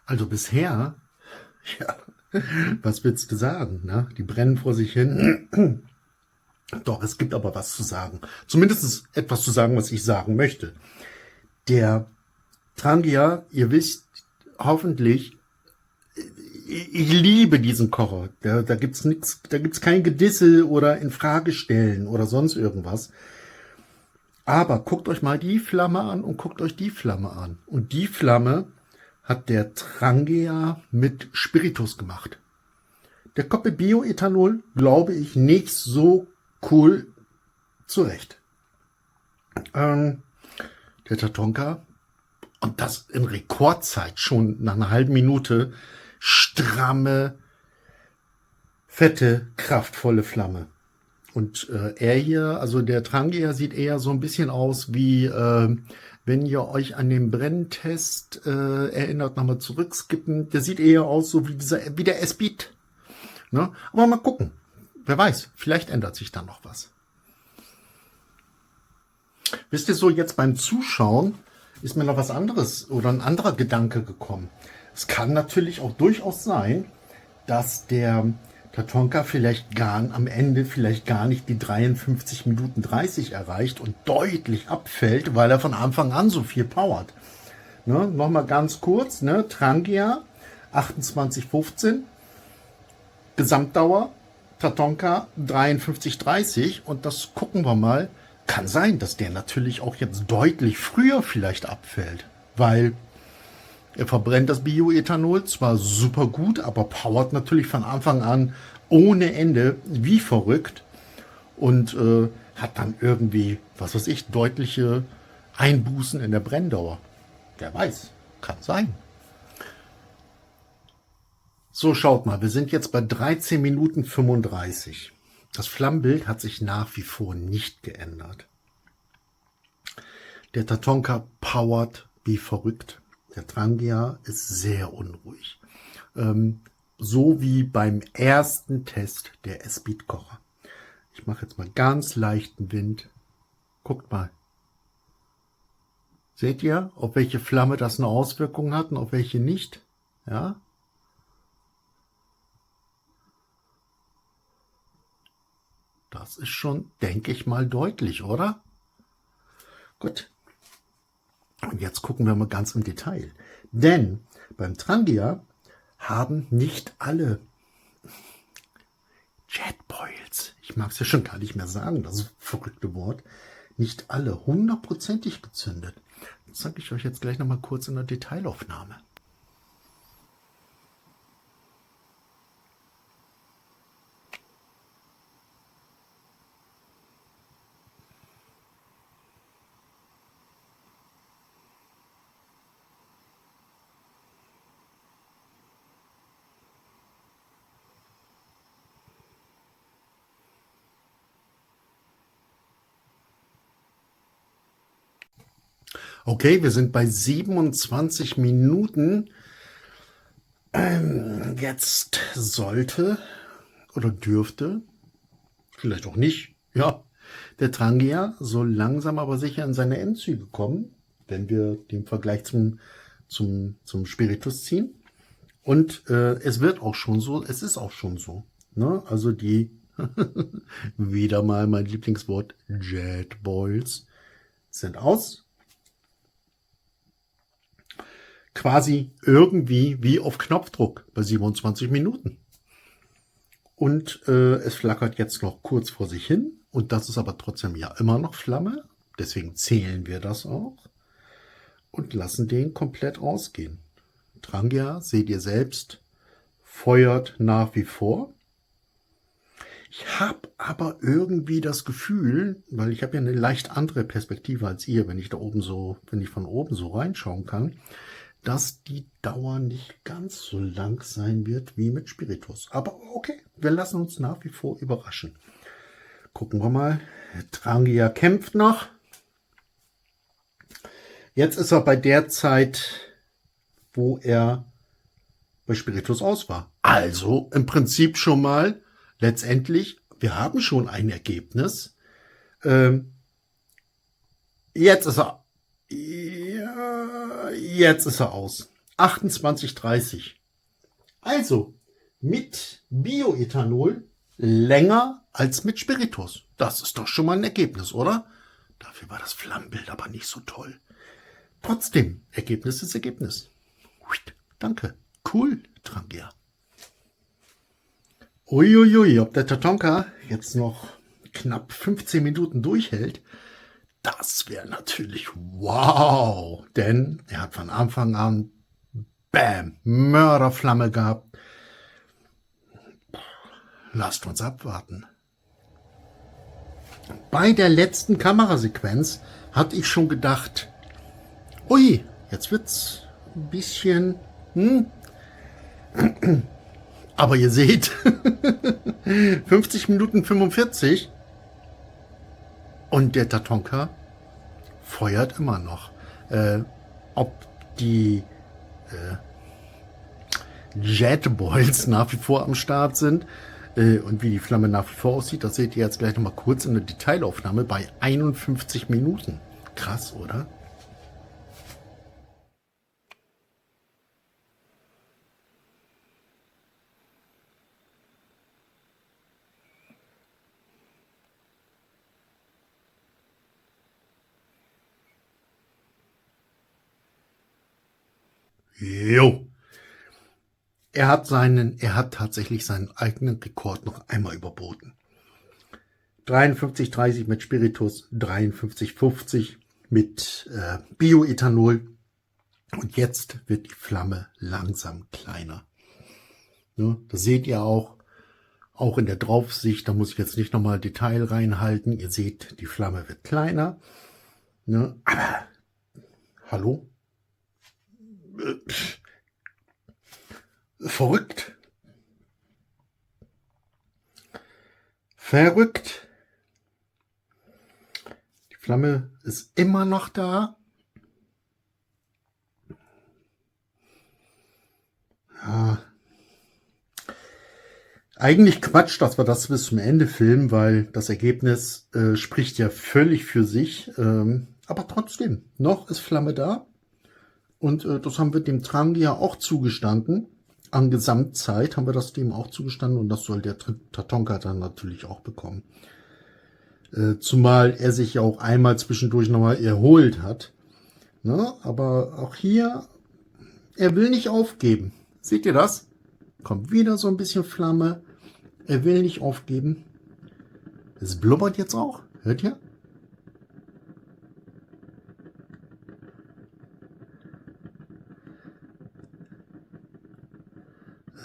Also bisher, ja, was willst du sagen? Ne? Die brennen vor sich hin. Doch, es gibt aber was zu sagen. Zumindest etwas zu sagen, was ich sagen möchte. Der Trangia, ihr wisst hoffentlich, ich liebe diesen Kocher. Da gibt's nichts, da gibt's kein Gedissel oder Infragestellen oder sonst irgendwas. Aber guckt euch mal die Flamme an und guckt euch die Flamme an. Und die Flamme hat der Trangia mit Spiritus gemacht. Der kommt mit Bioethanol, glaube ich, nicht so cool zurecht. Der Tatonka, und das in Rekordzeit, schon nach einer halben Minute, stramme, fette, kraftvolle Flamme. Und er hier, also der Trangia, sieht eher so ein bisschen aus wie, wenn ihr euch an den Brenntest erinnert, nochmal zurückskippen. Der sieht eher aus so wie der S-Beat. Ne? Aber mal gucken. Wer weiß, vielleicht ändert sich da noch was. Wisst ihr so, jetzt beim Zuschauen ist mir noch was anderes oder ein anderer Gedanke gekommen. Es kann natürlich auch durchaus sein, dass der Tatonka am Ende vielleicht gar nicht die 53 Minuten 30 erreicht und deutlich abfällt, weil er von Anfang an so viel powert. Ne, nochmal ganz kurz, ne, Trangia 28,15, Gesamtdauer Tatonka 53,30 und das gucken wir mal. Kann sein, dass der natürlich auch jetzt deutlich früher vielleicht abfällt, weil er verbrennt das Bioethanol zwar super gut, aber powert natürlich von Anfang an ohne Ende wie verrückt und hat dann irgendwie, was weiß ich, deutliche Einbußen in der Brenndauer. Wer weiß, kann sein. So, schaut mal, wir sind jetzt bei 13 Minuten 35. Das Flammenbild hat sich nach wie vor nicht geändert. Der Tatonka powert wie verrückt. Der Trangia ist sehr unruhig. So wie beim ersten Test der S-Beat-Kocher. Ich mache jetzt mal ganz leichten Wind. Guckt mal. Seht ihr, auf welche Flamme das eine Auswirkung hat und auf welche nicht? Ja. Das ist schon, denke ich mal, deutlich, oder? Gut. Und jetzt gucken wir mal ganz im Detail. Denn beim Trangia haben nicht alle Jetboils, ich mag es ja schon gar nicht mehr sagen, das verrückte Wort, nicht alle hundertprozentig gezündet. Das zeige ich euch jetzt gleich nochmal kurz in der Detailaufnahme. Okay, wir sind bei 27 Minuten. Jetzt sollte oder dürfte, vielleicht auch nicht, ja, der Trangia so langsam aber sicher in seine Endzüge kommen, wenn wir den Vergleich zum Spiritus ziehen. Und es wird auch schon so, es ist auch schon so. Ne? Also die, wieder mal mein Lieblingswort, Jetboils sind aus. Quasi irgendwie wie auf Knopfdruck bei 27 Minuten. Und es flackert jetzt noch kurz vor sich hin. Und das ist aber trotzdem ja immer noch Flamme. Deswegen zählen wir das auch. Und lassen den komplett ausgehen. Trangia, seht ihr selbst, feuert nach wie vor. Ich habe aber irgendwie das Gefühl, weil ich habe ja eine leicht andere Perspektive als ihr, wenn ich von oben so reinschauen kann, dass die Dauer nicht ganz so lang sein wird wie mit Spiritus. Aber okay, wir lassen uns nach wie vor überraschen. Gucken wir mal. Trangia kämpft noch. Jetzt ist er bei der Zeit, wo er bei Spiritus aus war. Also im Prinzip schon mal, letztendlich, wir haben schon ein Ergebnis. Jetzt ist er aus. 28,30. Also mit Bioethanol länger als mit Spiritus. Das ist doch schon mal ein Ergebnis, oder? Dafür war das Flammenbild aber nicht so toll. Trotzdem, Ergebnis ist Ergebnis. Danke. Cool, Trangia. Uiuiui, ob der Tatonka jetzt noch knapp 15 Minuten durchhält, das wäre natürlich wow. Denn er hat von Anfang an, bam, Mörderflamme gehabt. Lasst uns abwarten. Bei der letzten Kamerasequenz hatte ich schon gedacht, ui, jetzt wird's ein bisschen... Aber ihr seht, 50 Minuten 45 und der Tatonka feuert immer noch. Ob die Jetboils nach wie vor am Start sind und wie die Flamme nach wie vor aussieht, das seht ihr jetzt gleich nochmal kurz in der Detailaufnahme bei 51 Minuten. Krass, oder? Jo. Er hat tatsächlich seinen eigenen Rekord noch einmal überboten. 53,30 mit Spiritus, 53,50 mit Bioethanol. Und jetzt wird die Flamme langsam kleiner. Ne, das seht ihr auch in der Draufsicht. Da muss ich jetzt nicht nochmal Detail reinhalten. Ihr seht, die Flamme wird kleiner. Ne, aber, hallo? Verrückt. Verrückt. Die Flamme ist immer noch da. Ja. Eigentlich Quatsch, dass wir das bis zum Ende filmen, weil das Ergebnis spricht ja völlig für sich. Aber trotzdem, noch ist Flamme da. Und das haben wir dem Trangia auch zugestanden. An Gesamtzeit haben wir das dem auch zugestanden. Und das soll der Tatonka dann natürlich auch bekommen. Zumal er sich ja auch einmal zwischendurch nochmal erholt hat. Ne? Aber auch hier, er will nicht aufgeben. Seht ihr das? Kommt wieder so ein bisschen Flamme. Er will nicht aufgeben. Es blubbert jetzt auch. Hört ihr?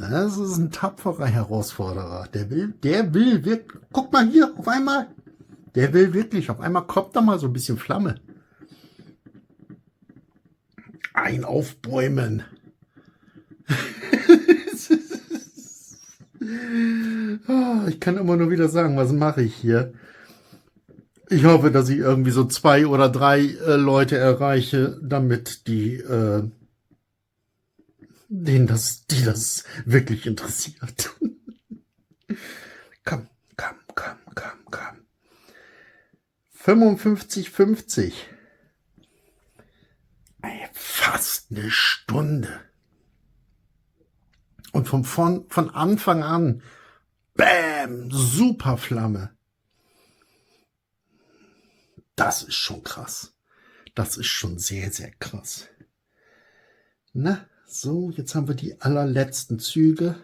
Das ist ein tapferer Herausforderer. Der will wirklich. Guck mal hier, auf einmal. Der will wirklich. Auf einmal kommt da mal so ein bisschen Flamme. Ein Aufbäumen. Ich kann immer nur wieder sagen, was mache ich hier? Ich hoffe, dass ich irgendwie so 2 oder 3 Leute erreiche, damit die das wirklich interessiert. Komm. 55,50. Fast eine Stunde. Und von Anfang an, bam, super Flamme. Das ist schon krass. Das ist schon sehr, sehr krass. Na, so, jetzt haben wir die allerletzten Züge.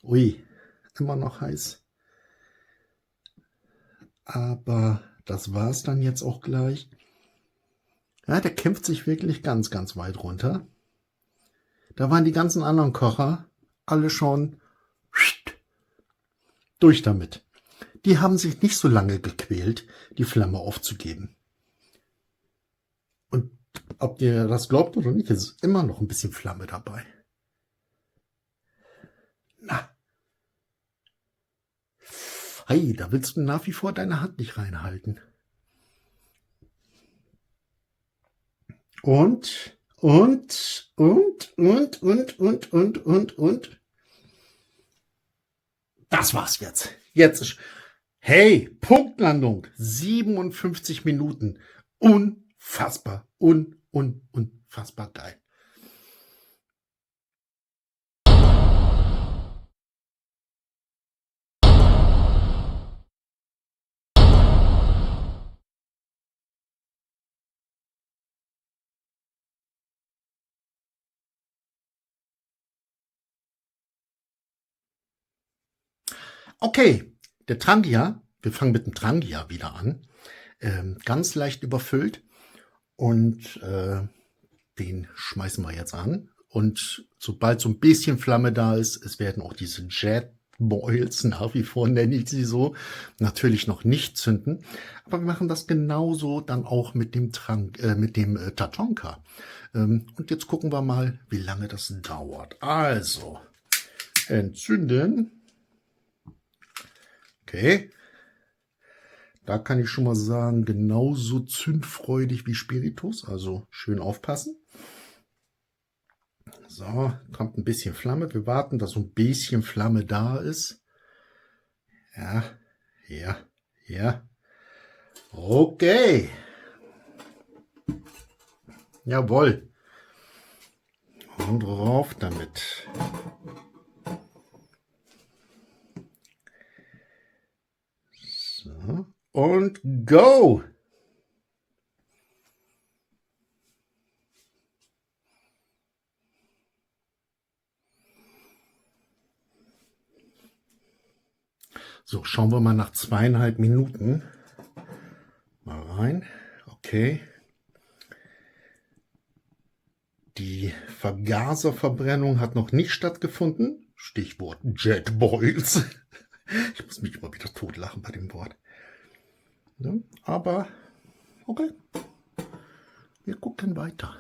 Ui, immer noch heiß. Aber das war's dann jetzt auch gleich. Ja, der kämpft sich wirklich ganz, ganz weit runter. Da waren die ganzen anderen Kocher alle schon durch damit. Die haben sich nicht so lange gequält, die Flamme aufzugeben. Und ob ihr das glaubt oder nicht, ist immer noch ein bisschen Flamme dabei. Na. Hey, da willst du nach wie vor deine Hand nicht reinhalten. Und. Das war's jetzt. Jetzt ist. Hey, Punktlandung. 57 Minuten. Unfassbar. Unfassbar geil. Okay, der Trangia, wir fangen mit dem Trangia wieder an. Ganz leicht überfüllt und den schmeißen wir jetzt an. Und sobald so ein bisschen Flamme da ist, es werden auch diese Jet Boils, nach wie vor nenne ich sie so, natürlich noch nicht zünden. Aber wir machen das genauso dann auch mit dem Tatonka. Und jetzt gucken wir mal, wie lange das dauert. Also, entzünden. Okay. Da kann ich schon mal sagen, genauso zündfreudig wie Spiritus. Also schön aufpassen. So, kommt ein bisschen Flamme. Wir warten, dass so ein bisschen Flamme da ist. Ja, ja, ja. Okay. Jawohl. Und rauf damit. So. Und go! So, schauen wir mal nach 2,5 Minuten. Mal rein. Okay. Die Vergaserverbrennung hat noch nicht stattgefunden. Stichwort Jetboils. Ich muss mich immer wieder totlachen bei dem Wort. Ja, aber okay. Wir gucken weiter.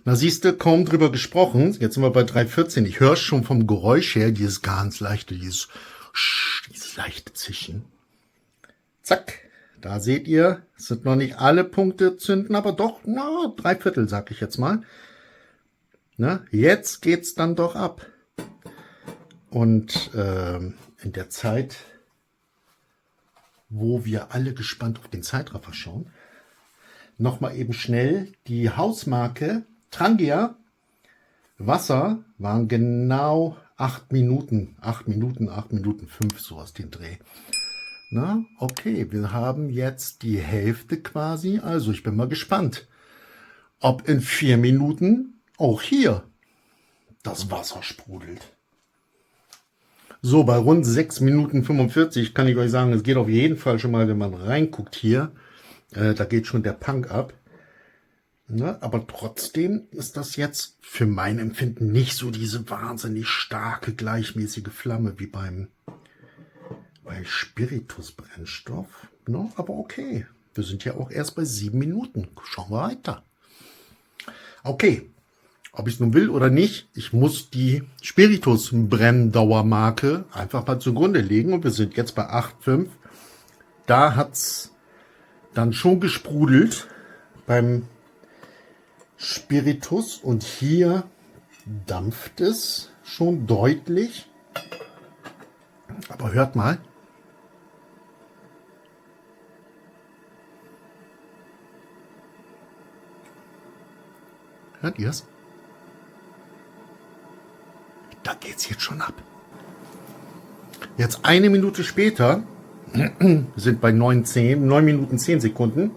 Na siehst du, kaum drüber gesprochen. Jetzt sind wir bei 3,14. Ich höre schon vom Geräusch her dieses ganz leichte, dieses leichte Zischen. Zack. Da seht ihr, es sind noch nicht alle Punkte zünden, aber doch, na, 3/4, sag ich jetzt mal. Na, jetzt geht's dann doch ab. Und in der Zeit, wo wir alle gespannt auf den Zeitraffer schauen, nochmal eben schnell die Hausmarke Trangia Wasser waren genau 8 Minuten, 8 Minuten 5, sowas den Dreh. Na, okay, wir haben jetzt die Hälfte quasi, also ich bin mal gespannt, ob in 4 Minuten auch hier das Wasser sprudelt. So, bei rund 6 Minuten 45 kann ich euch sagen, es geht auf jeden Fall schon mal, wenn man reinguckt hier, da geht schon der Punk ab. Ne, aber trotzdem ist das jetzt für mein Empfinden nicht so diese wahnsinnig starke, gleichmäßige Flamme wie bei Spiritusbrennstoff. Ne, aber okay, wir sind ja auch erst bei 7 Minuten. Schauen wir weiter. Okay, ob ich es nun will oder nicht, ich muss die Spiritus-Brenndauermarke einfach mal zugrunde legen. Und wir sind jetzt bei 8,5. Da hat es dann schon gesprudelt beim Spiritus. Und hier dampft es schon deutlich. Aber hört mal. Hört ihr es? Da geht's jetzt schon ab. Jetzt 1 Minute später, sind bei 9 Minuten 10 Sekunden.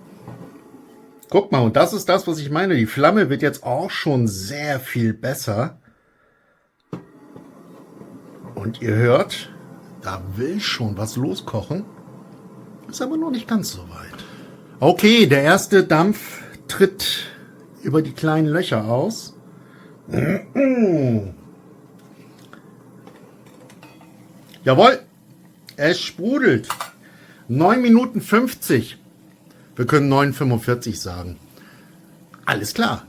Guck mal, und das ist das, was ich meine. Die Flamme wird jetzt auch schon sehr viel besser. Und ihr hört, da will schon was loskochen. Ist aber noch nicht ganz so weit. Okay, der erste Dampf tritt über die kleinen Löcher aus. Jawohl, es sprudelt. 9 Minuten 50. Wir können 9,45 sagen. Alles klar.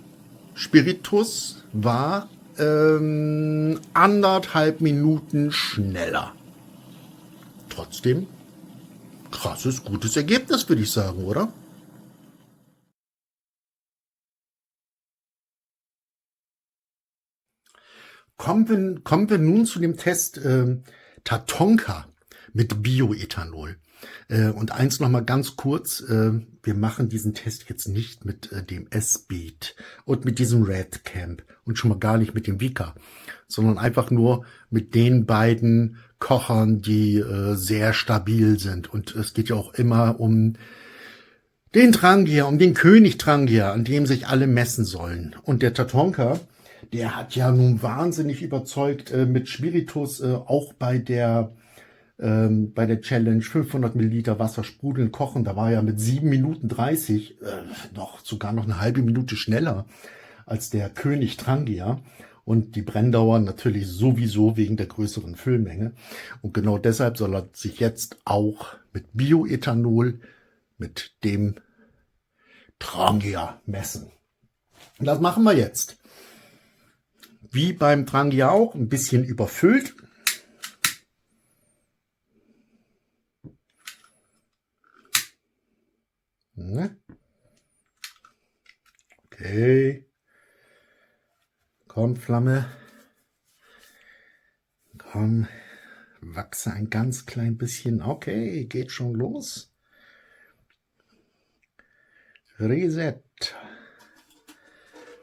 Spiritus war 1,5 Minuten schneller. Trotzdem krasses, gutes Ergebnis, würde ich sagen, oder? Kommen wir nun zu dem Test Tatonka mit Bioethanol. Und eins noch mal ganz kurz, wir machen diesen Test jetzt nicht mit dem S-Beat und mit diesem Red Camp und schon mal gar nicht mit dem Vika, sondern einfach nur mit den beiden Kochern, die sehr stabil sind. Und es geht ja auch immer um den Trangia, um den König Trangia, an dem sich alle messen sollen. Und der Tatonka, Der hat ja nun wahnsinnig überzeugt mit Spiritus, auch bei der Challenge 500 Milliliter Wasser sprudeln kochen. Da war er mit 7 Minuten 30 sogar noch eine halbe Minute schneller als der König Trangia. Und die Brenndauer natürlich sowieso wegen der größeren Füllmenge. Und genau deshalb soll er sich jetzt auch mit Bioethanol, mit dem Trangia messen. Und das machen wir jetzt. Wie beim Trangia auch, ein bisschen überfüllt. Okay. Komm, Flamme. Komm, wachse ein ganz klein bisschen. Okay, geht schon los. Reset.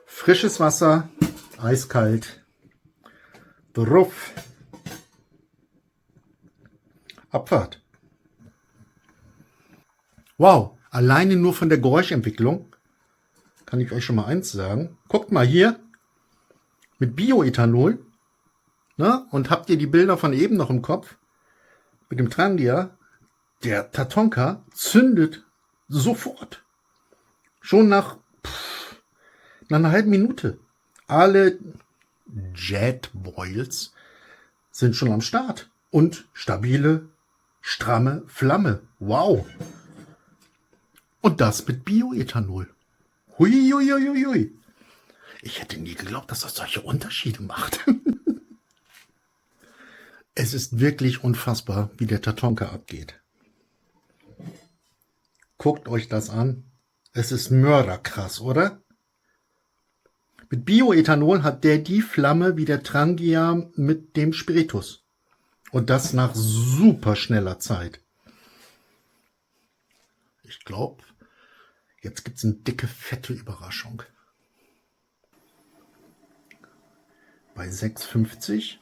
Frisches Wasser, eiskalt. Drauf. Abfahrt. Wow, alleine nur von der Geräuschentwicklung kann ich euch schon mal eins sagen. Guckt mal hier mit Bioethanol. Na, und habt ihr die Bilder von eben noch im Kopf? Mit dem Trangia, der Tatonka zündet sofort. Schon nach einer halben Minute. Alle Jetboils sind schon am Start. Und stabile, stramme Flamme. Wow. Und das mit Bioethanol. Hui, hui, hui, hui. Ich hätte nie geglaubt, dass das solche Unterschiede macht. Es ist wirklich unfassbar, wie der Tatonka abgeht. Guckt euch das an. Es ist mörderkrass, oder? Mit Bioethanol hat der die Flamme wie der Trangia mit dem Spiritus. Und das nach super schneller Zeit. Ich glaube, jetzt gibt es eine dicke, fette Überraschung. Bei 6,50.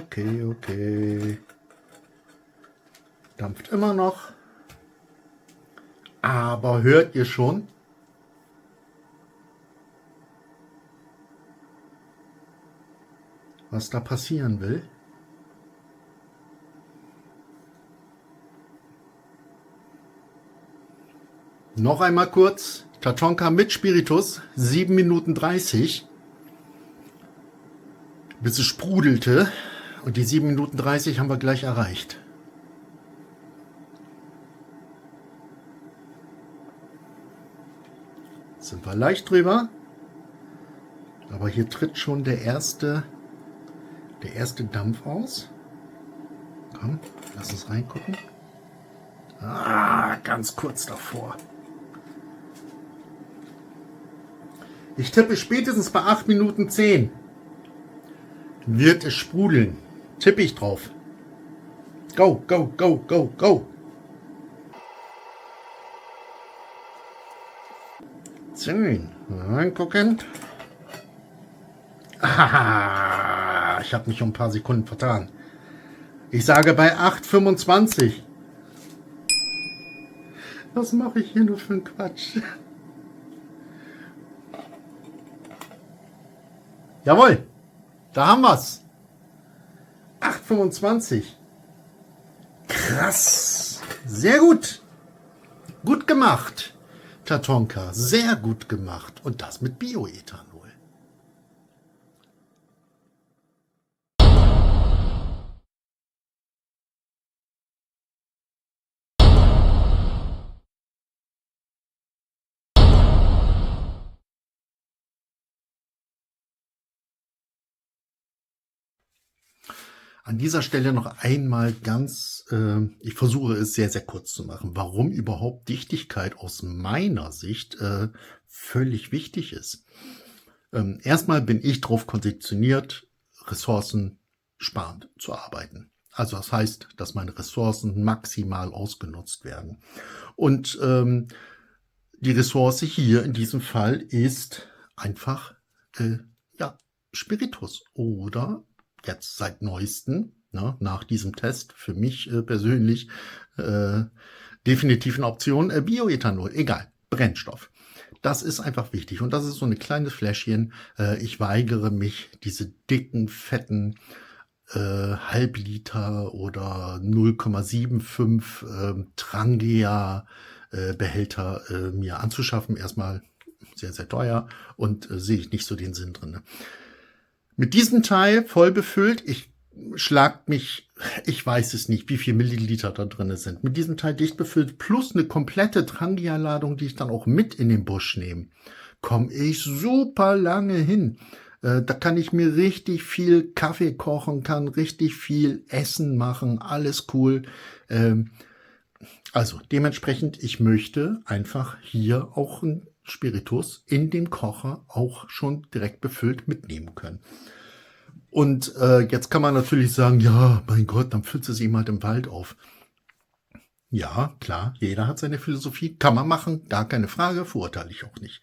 Okay. Dampft immer noch. Aber hört ihr schon? Was da passieren will? Noch einmal kurz. Tatonka mit Spiritus. 7 Minuten 30. Bis es sprudelte. Und die 7 Minuten 30 haben wir gleich erreicht. Sind wir leicht drüber. Aber hier tritt schon der erste Dampf aus. Komm, lass uns reingucken. Ganz kurz davor. Ich tippe spätestens bei 8 Minuten 10 wird es sprudeln. Tippe ich drauf. Go, go, go, go, go. 10. Reingucken. Ich habe mich um ein paar Sekunden vertan. Ich sage bei 8,25. Was mache ich hier nur für einen Quatsch? Jawohl, da haben wir's. 8,25. Krass. Sehr gut. Gut gemacht, Tatonka. Sehr gut gemacht. Und das mit Bioethanol. An dieser Stelle noch einmal ich versuche es sehr, sehr kurz zu machen, warum überhaupt Dichtigkeit aus meiner Sicht völlig wichtig ist. Erstmal bin ich darauf konditioniert, ressourcensparend zu arbeiten. Also das heißt, dass meine Ressourcen maximal ausgenutzt werden. Und die Ressource hier in diesem Fall ist einfach Spiritus oder jetzt seit neuestem, nach diesem Test, für mich persönlich definitiv eine Option, Bioethanol, egal, Brennstoff. Das ist einfach wichtig. Und das ist so ein kleines Fläschchen. Ich weigere mich, diese dicken, fetten Halbliter oder 0,75 Trangia Behälter mir anzuschaffen. Erstmal sehr, sehr teuer und sehe ich nicht so den Sinn drin. Ne? Mit diesem Teil voll befüllt, ich weiß es nicht, wie viel Milliliter da drin sind. Mit diesem Teil dicht befüllt plus eine komplette Trangia-Ladung, die ich dann auch mit in den Busch nehme, komme ich super lange hin. Da kann ich mir richtig viel Kaffee kochen, kann richtig viel Essen machen, alles cool. Also dementsprechend, ich möchte einfach hier auch einen Spiritus in dem Kocher auch schon direkt befüllt mitnehmen können. Und jetzt kann man natürlich sagen, ja, mein Gott, dann füllt es ihm halt im Wald auf. Ja, klar, jeder hat seine Philosophie, kann man machen, gar keine Frage, verurteile ich auch nicht.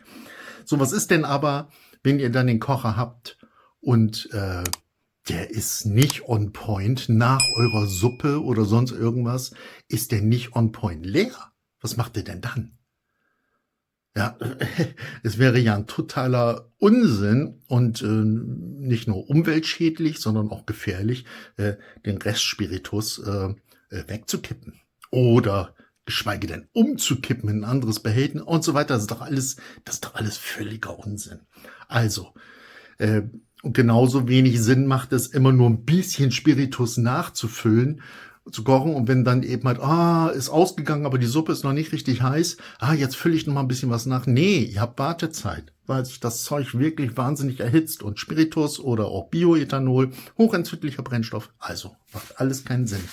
So, was ist denn aber, wenn ihr dann den Kocher habt und der ist nicht on point nach eurer Suppe oder sonst irgendwas, ist der nicht on point leer? Was macht ihr denn dann? Ja, es wäre ja ein totaler Unsinn und nicht nur umweltschädlich, sondern auch gefährlich, den Restspiritus wegzukippen oder geschweige denn umzukippen in ein anderes Behältnis und so weiter. Das ist doch alles völliger Unsinn. Also, genauso wenig Sinn macht es, immer nur ein bisschen Spiritus nachzufüllen, zu kochen und wenn dann eben halt, ist ausgegangen, aber die Suppe ist noch nicht richtig heiß, jetzt fülle ich noch mal ein bisschen was nach. Nee, ihr habt Wartezeit, weil sich das Zeug wirklich wahnsinnig erhitzt und Spiritus oder auch Bioethanol, hochentzündlicher Brennstoff, also macht alles keinen Sinn.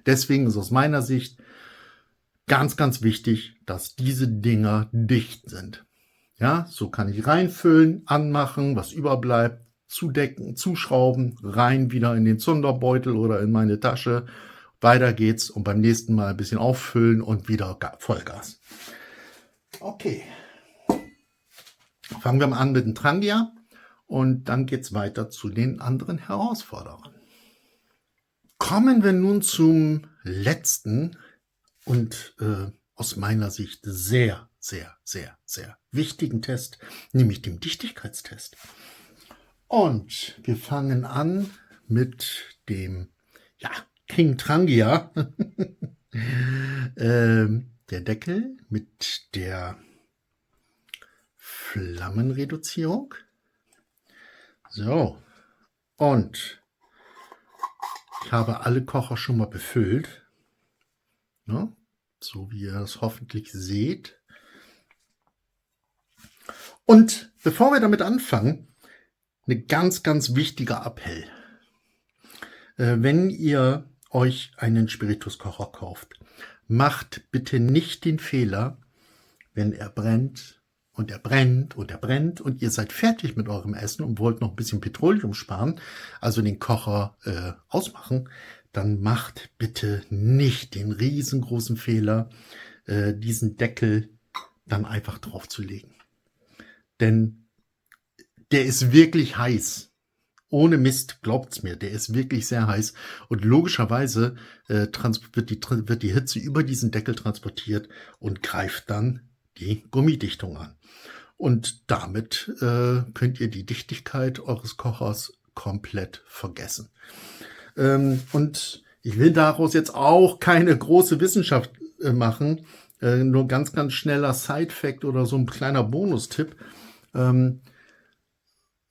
Deswegen ist aus meiner Sicht ganz, ganz wichtig, dass diese Dinger dicht sind. Ja, so kann ich reinfüllen, anmachen, was überbleibt, zudecken, zuschrauben, rein wieder in den Zunderbeutel oder in meine Tasche. Weiter geht's und beim nächsten Mal ein bisschen auffüllen und wieder Vollgas. Okay. Fangen wir mal an mit dem Trangia und dann geht's weiter zu den anderen Herausforderern. Kommen wir nun zum letzten und aus meiner Sicht sehr, sehr, sehr, sehr wichtigen Test, nämlich dem Dichtigkeitstest. Und wir fangen an mit dem, King Trangia, der Deckel mit der Flammenreduzierung. So, und ich habe alle Kocher schon mal befüllt, ne? So wie ihr es hoffentlich seht. Und bevor wir damit anfangen, eine ganz, ganz wichtiger Appell. Wenn ihr euch einen Spirituskocher kauft, macht bitte nicht den Fehler, wenn er brennt und er brennt und er brennt und ihr seid fertig mit eurem Essen und wollt noch ein bisschen Petroleum sparen, also den Kocher ausmachen, dann macht bitte nicht den riesengroßen Fehler, diesen Deckel dann einfach drauf zu legen. Denn der ist wirklich heiß. Ohne Mist, glaubt's mir, der ist wirklich sehr heiß. Und logischerweise wird die Hitze über diesen Deckel transportiert und greift dann die Gummidichtung an. Und damit könnt ihr die Dichtigkeit eures Kochers komplett vergessen. Und ich will daraus jetzt auch keine große Wissenschaft machen. Nur ganz, ganz schneller Side-Fact oder so ein kleiner Bonustipp.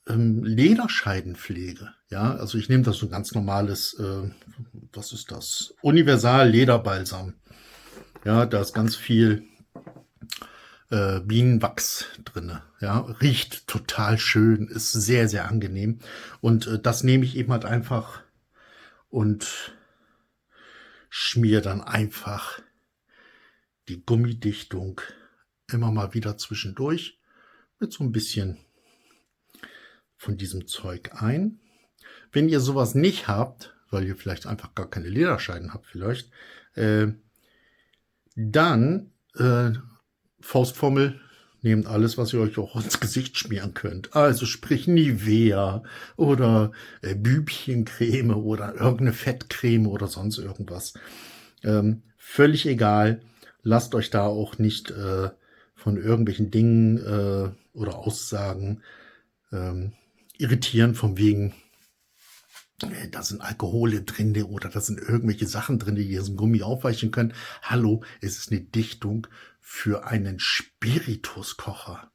Lederscheidenpflege. Ja, also ich nehme das so ganz normales, was ist das? Universal Lederbalsam. Ja, da ist ganz viel Bienenwachs drinne. Ja, riecht total schön, ist sehr, sehr angenehm. Und das nehme ich eben halt einfach und schmiere dann einfach die Gummidichtung immer mal wieder zwischendurch mit so ein bisschen von diesem Zeug ein. Wenn ihr sowas nicht habt, weil ihr vielleicht einfach gar keine Lederscheiden habt vielleicht, dann Faustformel, nehmt alles, was ihr euch auch ins Gesicht schmieren könnt. Also sprich Nivea oder Bübchencreme oder irgendeine Fettcreme oder sonst irgendwas. Völlig egal. Lasst euch da auch nicht von irgendwelchen Dingen oder Aussagen irritieren, von wegen, da sind Alkohole drin oder da sind irgendwelche Sachen drin, die diesen Gummi aufweichen können. Hallo, es ist eine Dichtung für einen Spirituskocher.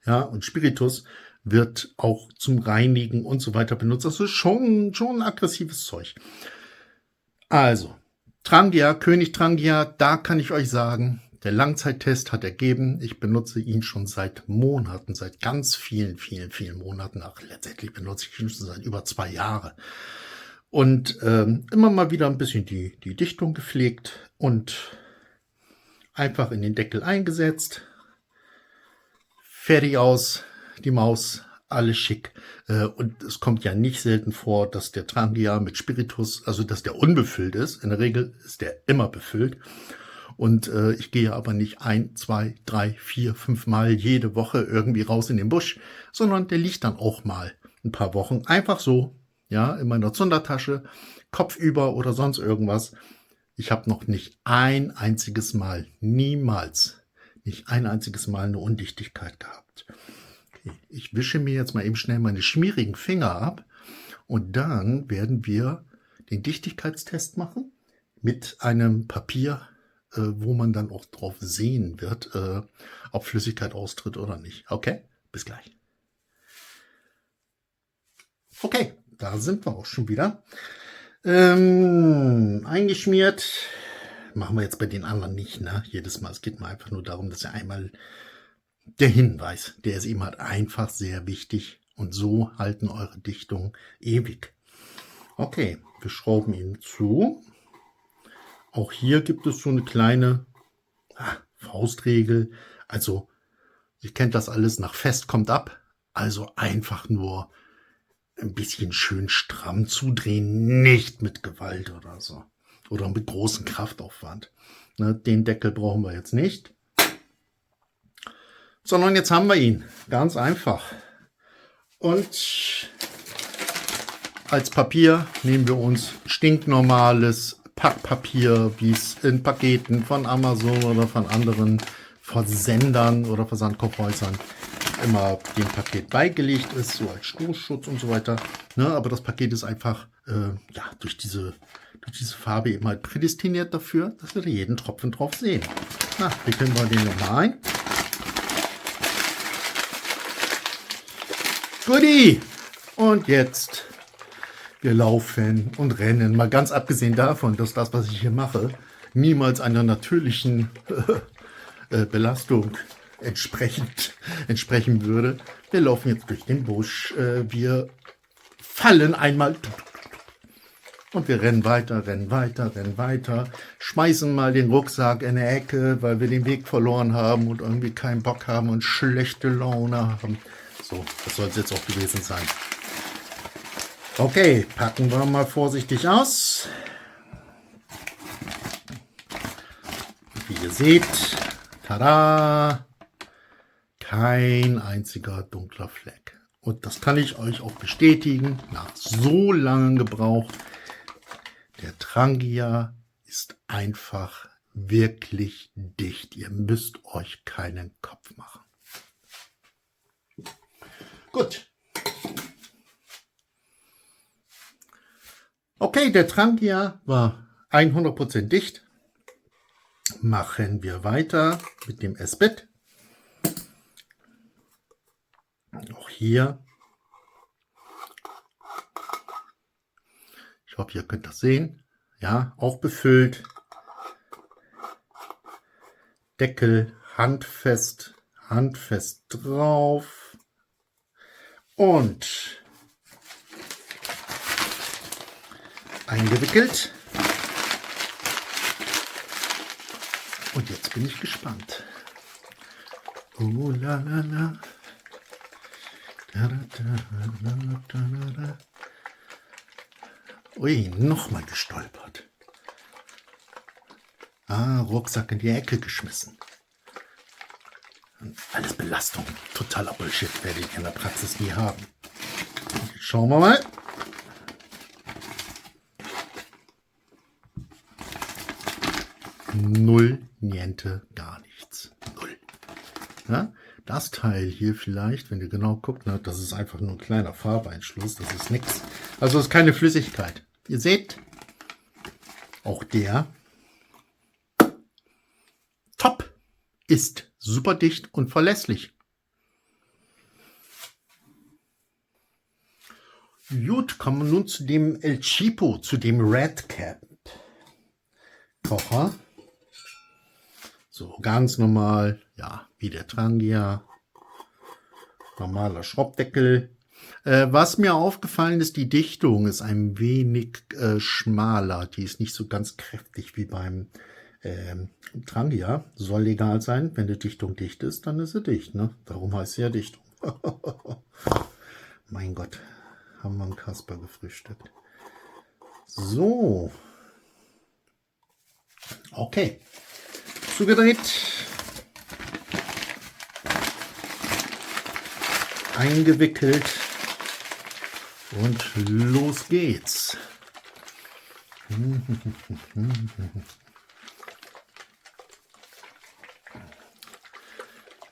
Ja, und Spiritus wird auch zum Reinigen und so weiter benutzt. Das ist schon ein aggressives Zeug. Also, Trangia, König Trangia, da kann ich euch sagen, der Langzeittest hat ergeben, ich benutze ihn schon seit Monaten, seit ganz vielen Monaten. Ach, letztendlich benutze ich ihn schon seit über 2 Jahren. Und immer mal wieder ein bisschen die Dichtung gepflegt und einfach in den Deckel eingesetzt. Fertig aus, die Maus, alles schick. Und es kommt ja nicht selten vor, dass der Trangia mit Spiritus, also dass der unbefüllt ist. In der Regel ist der immer befüllt. Und ich gehe aber nicht 1, 2, 3, 4, 5 Mal jede Woche irgendwie raus in den Busch, sondern der liegt dann auch mal ein paar Wochen einfach so, ja, in meiner Zundertasche, kopfüber oder sonst irgendwas. Ich habe noch nicht ein einziges Mal, niemals, nicht ein einziges Mal eine Undichtigkeit gehabt. Okay, ich wische mir jetzt mal eben schnell meine schmierigen Finger ab und dann werden wir den Dichtigkeitstest machen mit einem Papier, wo man dann auch drauf sehen wird, ob Flüssigkeit austritt oder nicht. Okay, bis gleich. Okay, da sind wir auch schon wieder. Eingeschmiert machen wir jetzt bei den anderen nicht, ne? Jedes Mal. Es geht mir einfach nur darum, dass ihr einmal der Hinweis, der ist eben halt einfach sehr wichtig und so halten eure Dichtungen ewig. Okay, wir schrauben ihn zu. Auch hier gibt es so eine kleine Faustregel. Also, ihr kennt das alles, nach fest kommt ab. Also einfach nur ein bisschen schön stramm zudrehen, nicht mit Gewalt oder so. Oder mit großem Kraftaufwand. Ne, den Deckel brauchen wir jetzt nicht. Sondern jetzt haben wir ihn. Ganz einfach. Und als Papier nehmen wir uns stinknormales Packpapier, wie es in Paketen von Amazon oder von anderen Versendern oder Versandkaufhäusern immer dem Paket beigelegt ist, so als Stoßschutz und so weiter. Ne, aber das Paket ist einfach durch diese Farbe eben halt prädestiniert dafür, dass wir da jeden Tropfen drauf sehen. Na, wickeln wir den nochmal ein. Goodie! Und jetzt, wir laufen und rennen. Mal ganz abgesehen davon, dass das, was ich hier mache, niemals einer natürlichen Belastung entsprechen würde. Wir laufen jetzt durch den Busch. Wir fallen einmal und wir rennen weiter, schmeißen mal den Rucksack in eine Ecke, weil wir den Weg verloren haben und irgendwie keinen Bock haben und schlechte Laune haben. So, das soll es jetzt auch gewesen sein. Okay, packen wir mal vorsichtig aus. Wie ihr seht, tada, kein einziger dunkler Fleck. Und das kann ich euch auch bestätigen, nach so langem Gebrauch. Der Trangia ist einfach wirklich dicht. Ihr müsst euch keinen Kopf machen. Gut. Okay, der Trangia war 100% dicht. Machen wir weiter mit dem S-Bit. Auch hier. Ich hoffe, ihr könnt das sehen. Ja, auch befüllt. Deckel handfest drauf. Und eingewickelt. Und jetzt bin ich gespannt. Oh la la la. Ui, nochmal gestolpert. Rucksack in die Ecke geschmissen. Alles Belastung. Totaler Bullshit, werde ich in der Praxis nie haben. Schauen wir mal. Null, niente, gar nichts. Null. Teil hier vielleicht, wenn ihr genau guckt, ne, das ist einfach nur ein kleiner Farbeinschluss, das ist nichts. Also es ist keine Flüssigkeit. Ihr seht, auch der top ist super dicht und verlässlich. Gut, kommen wir nun zu dem El Cheapo, zu dem Red Cap Kocher. So, ganz normal, ja, wie der Trangia. Normaler Schraubdeckel. Was mir aufgefallen ist, die Dichtung ist ein wenig schmaler. Die ist nicht so ganz kräftig wie beim Trangia. Soll legal sein. Wenn die Dichtung dicht ist, dann ist sie dicht. Ne? Darum heißt sie ja Dichtung. Mein Gott, haben wir einen Kasper gefrühstückt. So. Okay. Zugedreht. Eingewickelt. Und los geht's.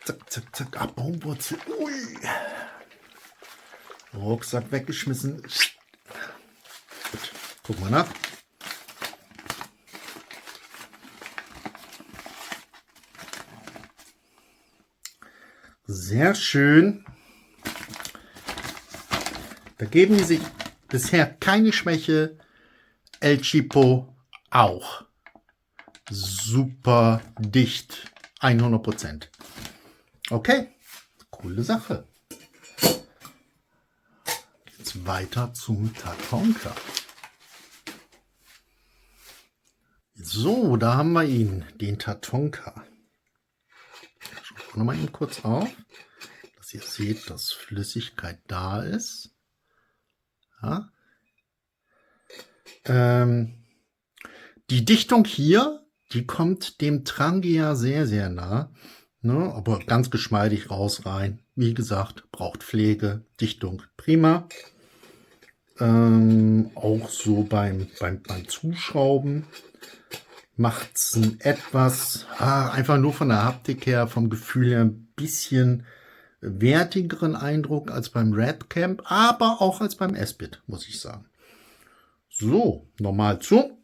Zack, zack, zack. Ah, Baumwurzel. Ui. Rucksack weggeschmissen. Gut. Guck mal nach. Sehr schön. Da geben die sich bisher keine Schwäche. El Cheapo auch. Super dicht. 100%. Okay. Coole Sache. Jetzt weiter zum Tatonka. So, da haben wir ihn, den Tatonka. Schauen wir mal eben kurz auf, dass ihr seht, dass Flüssigkeit da ist. Ja. Die Dichtung hier, die kommt dem Trangia sehr, sehr nah. Ne, aber ganz geschmeidig raus rein. Wie gesagt, braucht Pflege, Dichtung prima. Auch so beim Zuschrauben macht es etwas, einfach nur von der Haptik her, vom Gefühl her ein bisschen wertigeren Eindruck als beim Red Camp, aber auch als beim S-Bit, muss ich sagen. So, normal zu.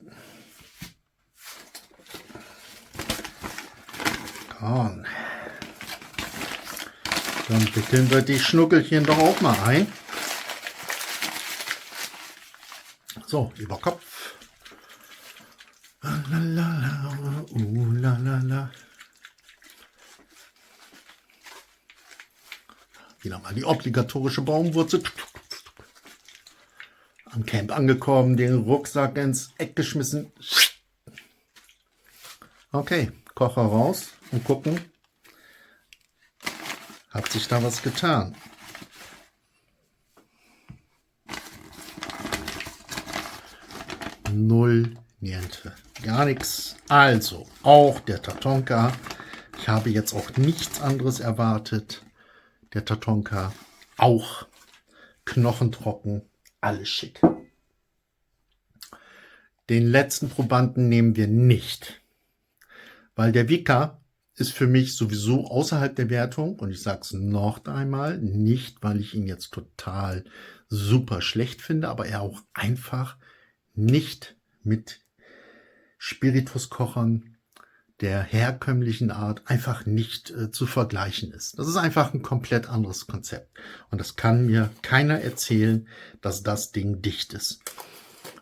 Komm. Dann wickeln wir die Schnuckelchen doch auch mal ein. So, über Kopf. Lalalala, lalala. Wieder mal die obligatorische Baumwurzel. Am Camp angekommen, den Rucksack ins Eck geschmissen. Okay, Kocher raus und gucken. Hat sich da was getan? Null, niente, gar nichts. Also, auch der Tatonka. Ich habe jetzt auch nichts anderes erwartet. Der Tatonka auch knochentrocken, alles schick. Den letzten Probanden nehmen wir nicht, weil der Vika ist für mich sowieso außerhalb der Wertung und ich sage es noch einmal, nicht, weil ich ihn jetzt total super schlecht finde, aber er auch einfach nicht mit Spirituskochern der herkömmlichen Art einfach nicht zu vergleichen ist. Das ist einfach ein komplett anderes Konzept. Und das kann mir keiner erzählen, dass das Ding dicht ist.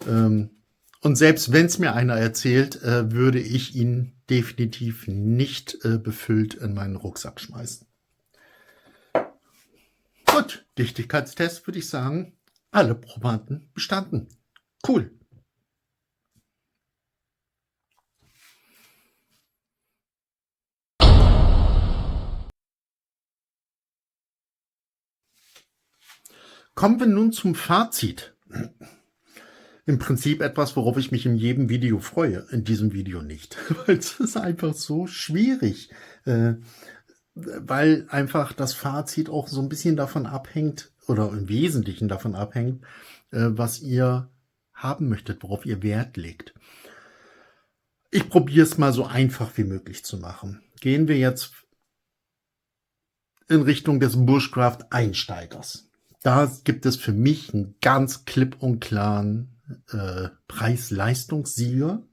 Und selbst wenn es mir einer erzählt, würde ich ihn definitiv nicht befüllt in meinen Rucksack schmeißen. Gut, Dichtigkeitstest würde ich sagen, alle Probanden bestanden. Cool. Kommen wir nun zum Fazit. Im Prinzip etwas, worauf ich mich in jedem Video freue. In diesem Video nicht. Weil es ist einfach so schwierig. Weil einfach das Fazit auch so ein bisschen davon abhängt, oder im Wesentlichen davon abhängt, was ihr haben möchtet, worauf ihr Wert legt. Ich probiere es mal so einfach wie möglich zu machen. Gehen wir jetzt in Richtung des Bushcraft-Einsteigers. Da gibt es für mich einen ganz klipp und klaren Preis-Leistungssieger.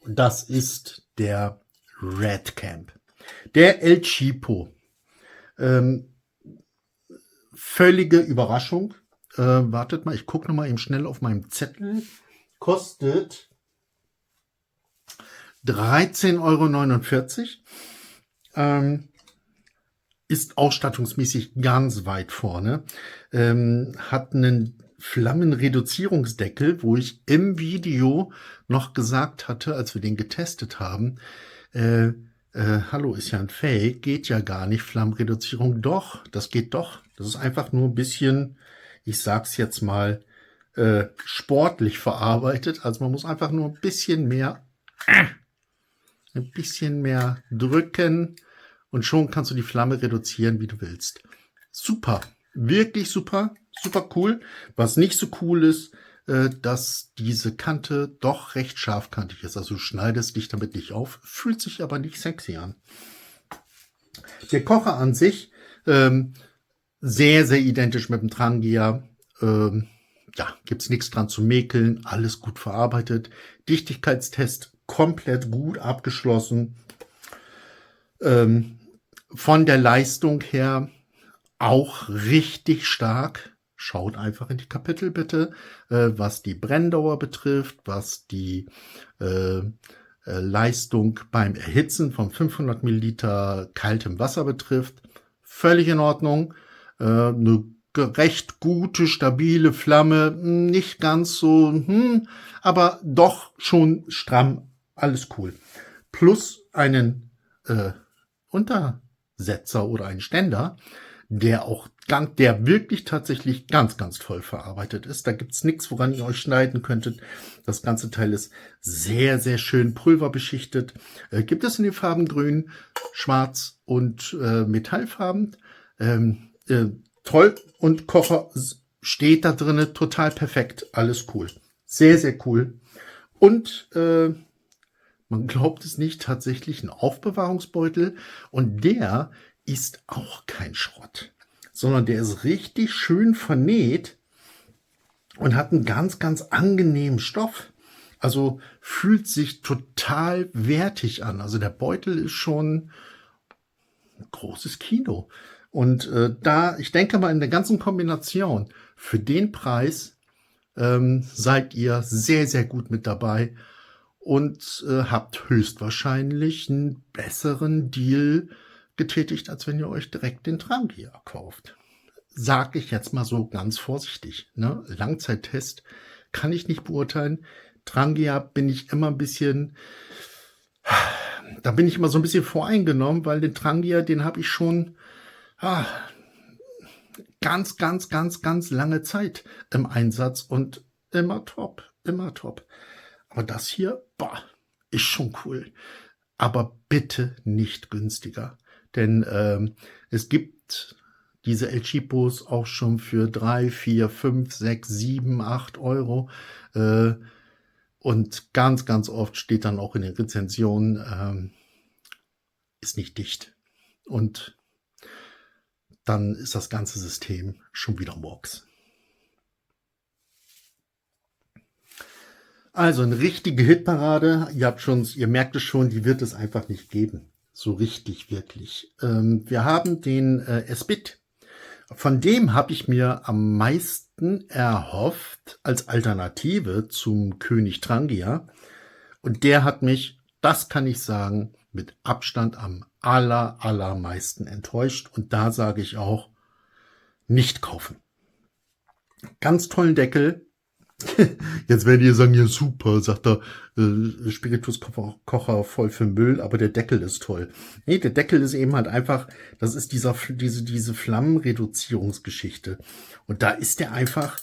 Und das ist der Red Camp. Der El Cheapo. Völlige Überraschung. Wartet mal, ich gucke nochmal eben schnell auf meinem Zettel. Kostet 13,49 €. Ist ausstattungsmäßig ganz weit vorne. Hat einen Flammenreduzierungsdeckel, wo ich im Video noch gesagt hatte, als wir den getestet haben, hallo, ist ja ein Fake, geht ja gar nicht, Flammenreduzierung. Doch, das geht doch. Das ist einfach nur ein bisschen, ich sag's jetzt mal, sportlich verarbeitet. Also man muss einfach nur ein bisschen mehr drücken und schon kannst du die Flamme reduzieren, wie du willst. Super, wirklich super, super cool. Was nicht so cool ist, dass diese Kante doch recht scharfkantig ist. Also du schneidest dich damit nicht auf, fühlt sich aber nicht sexy an. Der Kocher an sich, sehr, sehr identisch mit dem Trangia. Ja, gibt's nichts dran zu mäkeln, alles gut verarbeitet. Dichtigkeitstest komplett gut abgeschlossen. Von der Leistung her auch richtig stark. Schaut einfach in die Kapitel bitte, was die Brenndauer betrifft, was die Leistung beim Erhitzen von 500 Milliliter kaltem Wasser betrifft. Völlig in Ordnung. Eine recht gute, stabile Flamme. Nicht ganz so, aber doch schon stramm. Alles cool. Plus einen Untersetzer oder einen Ständer, der wirklich tatsächlich ganz, ganz toll verarbeitet ist. Da gibt's nichts, woran ihr euch schneiden könntet. Das ganze Teil ist sehr, sehr schön pulverbeschichtet. Gibt es in den Farben Grün, Schwarz und Metallfarben. Toll. Und Kocher steht da drinne, total perfekt. Alles cool. Sehr, sehr cool. Und man glaubt es nicht, tatsächlich ein Aufbewahrungsbeutel. Und der ist auch kein Schrott, sondern der ist richtig schön vernäht und hat einen ganz, ganz angenehmen Stoff. Also fühlt sich total wertig an. Also der Beutel ist schon ein großes Kino. Und ich denke mal, in der ganzen Kombination für den Preis seid ihr sehr, sehr gut mit dabei und habt höchstwahrscheinlich einen besseren Deal getätigt, als wenn ihr euch direkt den Trangia kauft. Sag ich jetzt mal so ganz vorsichtig. Ne? Langzeittest kann ich nicht beurteilen. Trangia bin ich immer so ein bisschen voreingenommen, weil den Trangia, den habe ich schon ganz, ganz, ganz, ganz lange Zeit im Einsatz und immer top, immer top. Aber das hier, ist schon cool. Aber bitte nicht günstiger. Denn es gibt diese El Cheapos auch schon für 3, 4, 5, 6, 7, 8 Euro. Und ganz, ganz oft steht dann auch in den Rezensionen, ist nicht dicht. Und dann ist das ganze System schon wieder Murks. Also eine richtige Hitparade. Ihr merkt es schon, die wird es einfach nicht geben. So richtig, wirklich. Wir haben den S-Bit. Von dem habe ich mir am meisten erhofft als Alternative zum König Trangia. Und der hat mich, das kann ich sagen, mit Abstand am allermeisten enttäuscht. Und da sage ich auch, nicht kaufen. Ganz tollen Deckel. Jetzt werdet ihr sagen, ja super, sagt er, Spirituskocher voll für Müll, aber der Deckel ist toll. Nee, der Deckel ist eben halt einfach, das ist diese Flammenreduzierungsgeschichte. Und da ist der einfach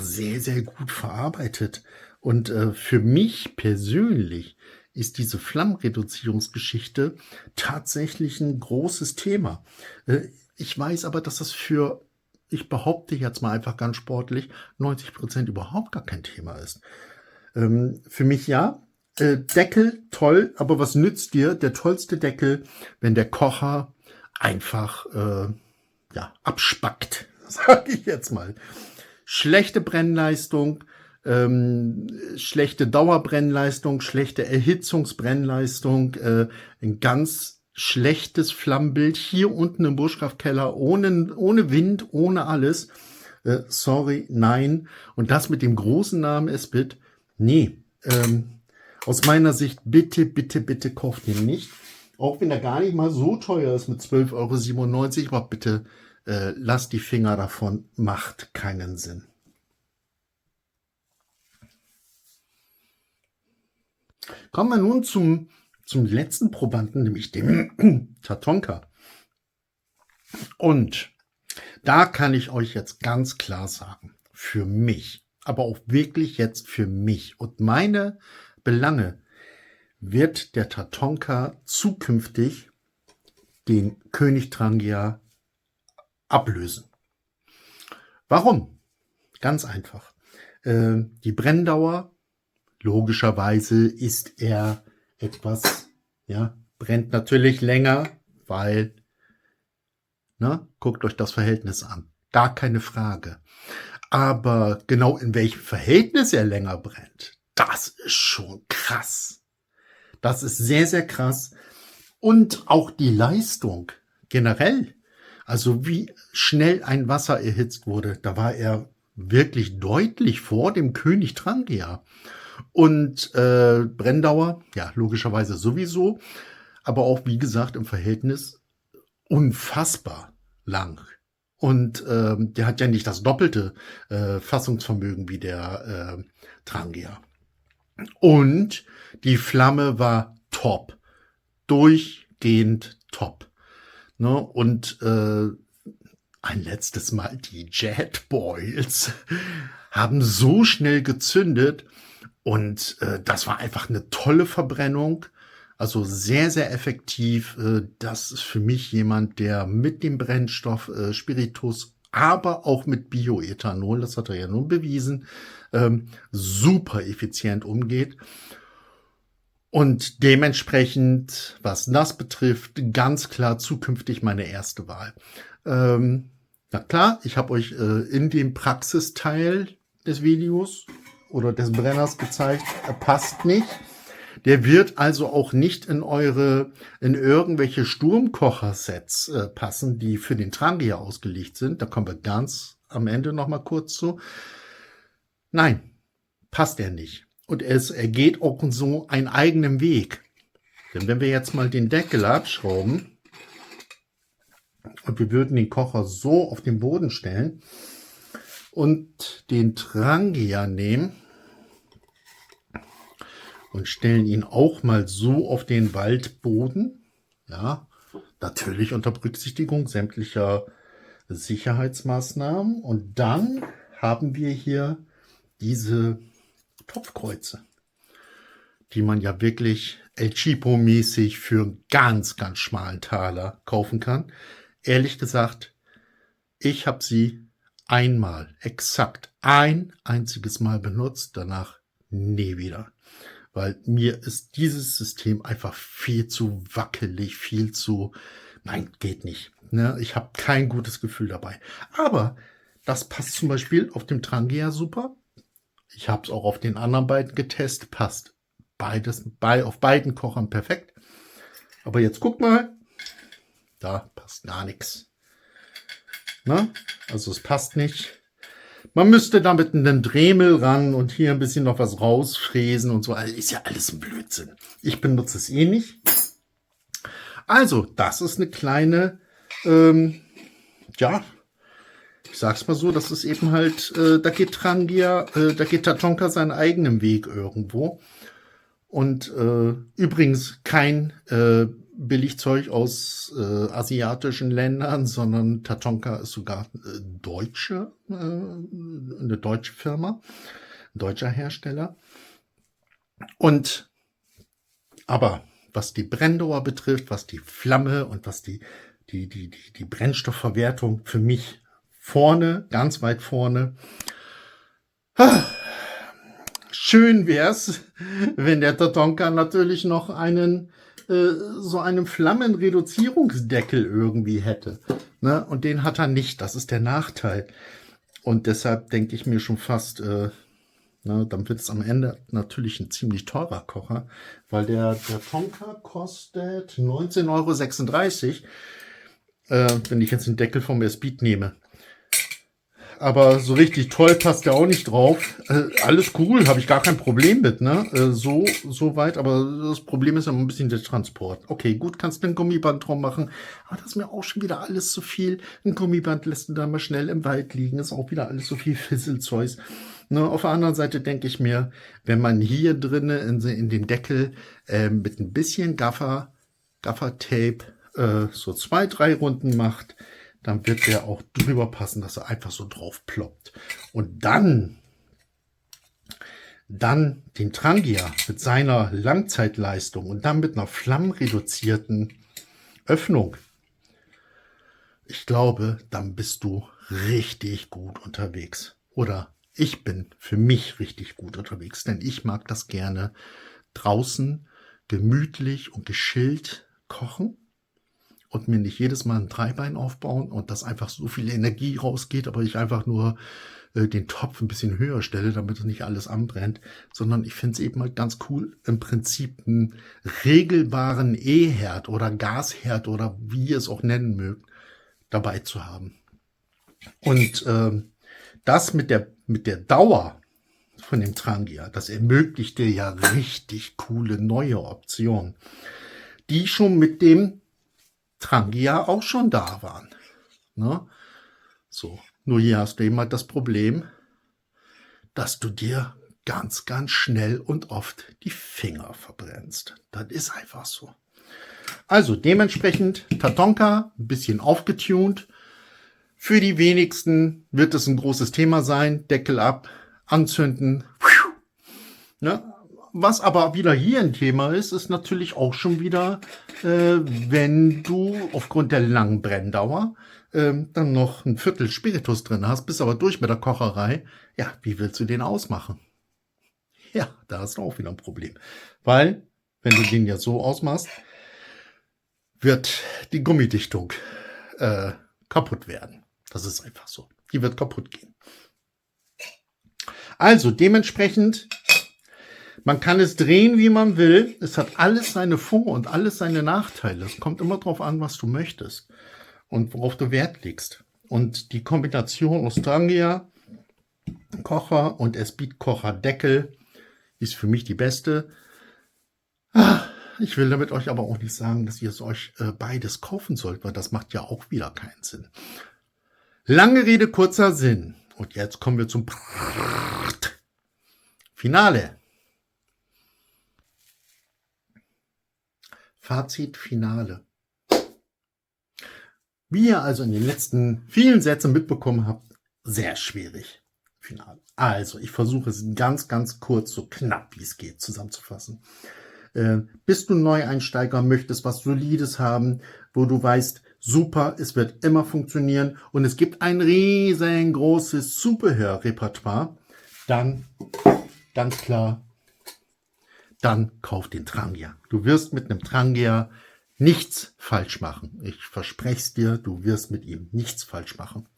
sehr, sehr gut verarbeitet. Und für mich persönlich ist diese Flammenreduzierungsgeschichte tatsächlich ein großes Thema. Ich weiß aber, dass das ich behaupte jetzt mal einfach ganz sportlich, 90% überhaupt gar kein Thema ist. Für mich ja. Deckel, toll, aber was nützt dir der tollste Deckel, wenn der Kocher einfach ja, abspackt, sage ich jetzt mal. Schlechte Brennleistung, schlechte Dauerbrennleistung, schlechte Erhitzungsbrennleistung, ein ganz schlechtes Flammenbild hier unten im Buschkraftkeller, ohne Wind, ohne alles. Sorry, nein. Und das mit dem großen Namen Esbit, nee. Aus meiner Sicht, bitte, bitte, bitte kauft den nicht. Auch wenn er gar nicht mal so teuer ist mit 12,97 €, aber bitte lasst die Finger davon, macht keinen Sinn. Kommen wir nun zum letzten Probanden, nämlich dem Tatonka. Und da kann ich euch jetzt ganz klar sagen, für mich, aber auch wirklich jetzt für mich und meine Belange, wird der Tatonka zukünftig den König Trangia ablösen. Warum? Ganz einfach. Die Brenndauer, logischerweise ist er etwas, ja, brennt natürlich länger, weil, guckt euch das Verhältnis an. Gar keine Frage. Aber genau in welchem Verhältnis er länger brennt, das ist schon krass. Das ist sehr, sehr krass. Und auch die Leistung generell, also wie schnell ein Wasser erhitzt wurde, da war er wirklich deutlich vor dem König Trangia. Und Brenndauer, ja, logischerweise sowieso, aber auch, wie gesagt, im Verhältnis unfassbar lang. Und der hat ja nicht das doppelte Fassungsvermögen wie der Trangia. Und die Flamme war top. Durchgehend top. Ne? Und ein letztes Mal, die Jetboils haben so schnell gezündet. Und das war einfach eine tolle Verbrennung. Also sehr, sehr effektiv. Das ist für mich jemand, der mit dem Brennstoff Spiritus, aber auch mit Bioethanol, das hat er ja nun bewiesen, super effizient umgeht. Und dementsprechend, was das betrifft, ganz klar zukünftig meine erste Wahl. Na klar, ich habe euch in dem Praxisteil des Videos oder des Brenners gezeigt, er passt nicht. Der wird also auch nicht in irgendwelche Sturmkocher-Sets passen, die für den Trangia ausgelegt sind. Da kommen wir ganz am Ende noch mal kurz zu. Nein, passt er nicht. Und er geht auch so einen eigenen Weg. Denn wenn wir jetzt mal den Deckel abschrauben und wir würden den Kocher so auf den Boden stellen und den Trangia nehmen und stellen ihn auch mal so auf den Waldboden, ja, natürlich unter Berücksichtigung sämtlicher Sicherheitsmaßnahmen. Und dann haben wir hier diese Topfkreuze, die man ja wirklich El Cheapo-mäßig für einen ganz, ganz schmalen Taler kaufen kann. Ehrlich gesagt, ich habe sie exakt ein einziges Mal benutzt, danach nie wieder. Weil mir ist dieses System einfach viel zu wackelig, nein, geht nicht. Ne? Ich habe kein gutes Gefühl dabei. Aber das passt zum Beispiel auf dem Trangia super. Ich habe es auch auf den anderen beiden getestet. Passt auf beiden Kochern perfekt. Aber jetzt guck mal. Da passt gar nichts. Na? Also es passt nicht. Man müsste da mit einem Dremel ran und hier ein bisschen noch was rausfräsen und so. Also ist ja alles ein Blödsinn. Ich benutze es eh nicht. Also, das ist eine kleine, ja, ich sag's mal so, das ist eben halt, da geht Tatonka seinen eigenen Weg irgendwo. Und übrigens kein Billigzeug aus asiatischen Ländern, sondern Tatonka ist sogar eine deutsche Firma, ein deutscher Hersteller. Aber was die Brenndauer betrifft, was die Flamme und was die Brennstoffverwertung für mich vorne, ganz weit vorne. Schön wär's, wenn der Tatonka natürlich noch einen so einen Flammenreduzierungsdeckel irgendwie hätte. Ne? Und den hat er nicht. Das ist der Nachteil. Und deshalb denke ich mir schon fast, dann wird es am Ende natürlich ein ziemlich teurer Kocher, weil der Tonka kostet 19,36 €, wenn ich jetzt den Deckel vom Speed nehme. Aber so richtig toll passt der auch nicht drauf. Alles cool, habe ich gar kein Problem mit, ne? So weit, aber das Problem ist immer ein bisschen der Transport. Okay, gut, kannst du ein Gummiband drum machen, aber das ist mir auch schon wieder alles zu viel. Ein Gummiband lässt du da mal schnell im Wald liegen, ist auch wieder alles so viel Fisselzeug. Ne, auf der anderen Seite denke ich mir, wenn man hier drinnen in den Deckel mit ein bisschen Gaffer-Tape so 2, 3 Runden macht, dann wird der auch drüber passen, dass er einfach so drauf ploppt. Und dann den Trangia mit seiner Langzeitleistung und dann mit einer flammenreduzierten Öffnung. Ich glaube, dann bist du richtig gut unterwegs. Oder ich bin für mich richtig gut unterwegs, denn ich mag das gerne draußen gemütlich und geschillt kochen und mir nicht jedes Mal ein Dreibein aufbauen und dass einfach so viel Energie rausgeht, aber ich einfach nur den Topf ein bisschen höher stelle, damit nicht alles anbrennt, sondern ich finde es eben halt ganz cool, im Prinzip einen regelbaren E-Herd oder Gasherd oder wie ihr es auch nennen mögt, dabei zu haben. Und das mit der Dauer von dem Trangia, das ermöglicht dir ja richtig coole neue Optionen, die schon mit dem Trangia auch schon da waren. Ne? So, nur hier hast du eben halt das Problem, dass du dir ganz, ganz schnell und oft die Finger verbrennst. Das ist einfach so. Also dementsprechend Tatonka, ein bisschen aufgetunt. Für die wenigsten wird es ein großes Thema sein. Deckel ab, anzünden. Ne? Was aber wieder hier ein Thema ist, ist natürlich auch schon wieder, wenn du aufgrund der langen Brenndauer dann noch ein Viertel Spiritus drin hast, bist aber durch mit der Kocherei. Ja, wie willst du den ausmachen? Ja, da hast du auch wieder ein Problem. Weil, wenn du den ja so ausmachst, wird die Gummidichtung kaputt werden. Das ist einfach so. Die wird kaputt gehen. Also dementsprechend, man kann es drehen, wie man will. Es hat alles seine Vor- und alles seine Nachteile. Es kommt immer darauf an, was du möchtest und worauf du Wert legst. Und die Kombination aus Trangia, Kocher und Speed Kocher Deckel ist für mich die beste. Ich will damit euch aber auch nicht sagen, dass ihr es euch beides kaufen sollt, weil das macht ja auch wieder keinen Sinn. Lange Rede, kurzer Sinn. Und jetzt kommen wir zum Finale. Fazit Finale. Wie ihr also in den letzten vielen Sätzen mitbekommen habt, sehr schwierig. Finale. Also, ich versuche es ganz, ganz kurz, so knapp wie es geht, zusammenzufassen. Bist du Neueinsteiger, möchtest was Solides haben, wo du weißt, super, es wird immer funktionieren und es gibt ein riesengroßes Zubehörrepertoire, dann ganz klar, dann kauf den Trangia. Du wirst mit einem Trangia nichts falsch machen. Ich verspreche es dir, du wirst mit ihm nichts falsch machen.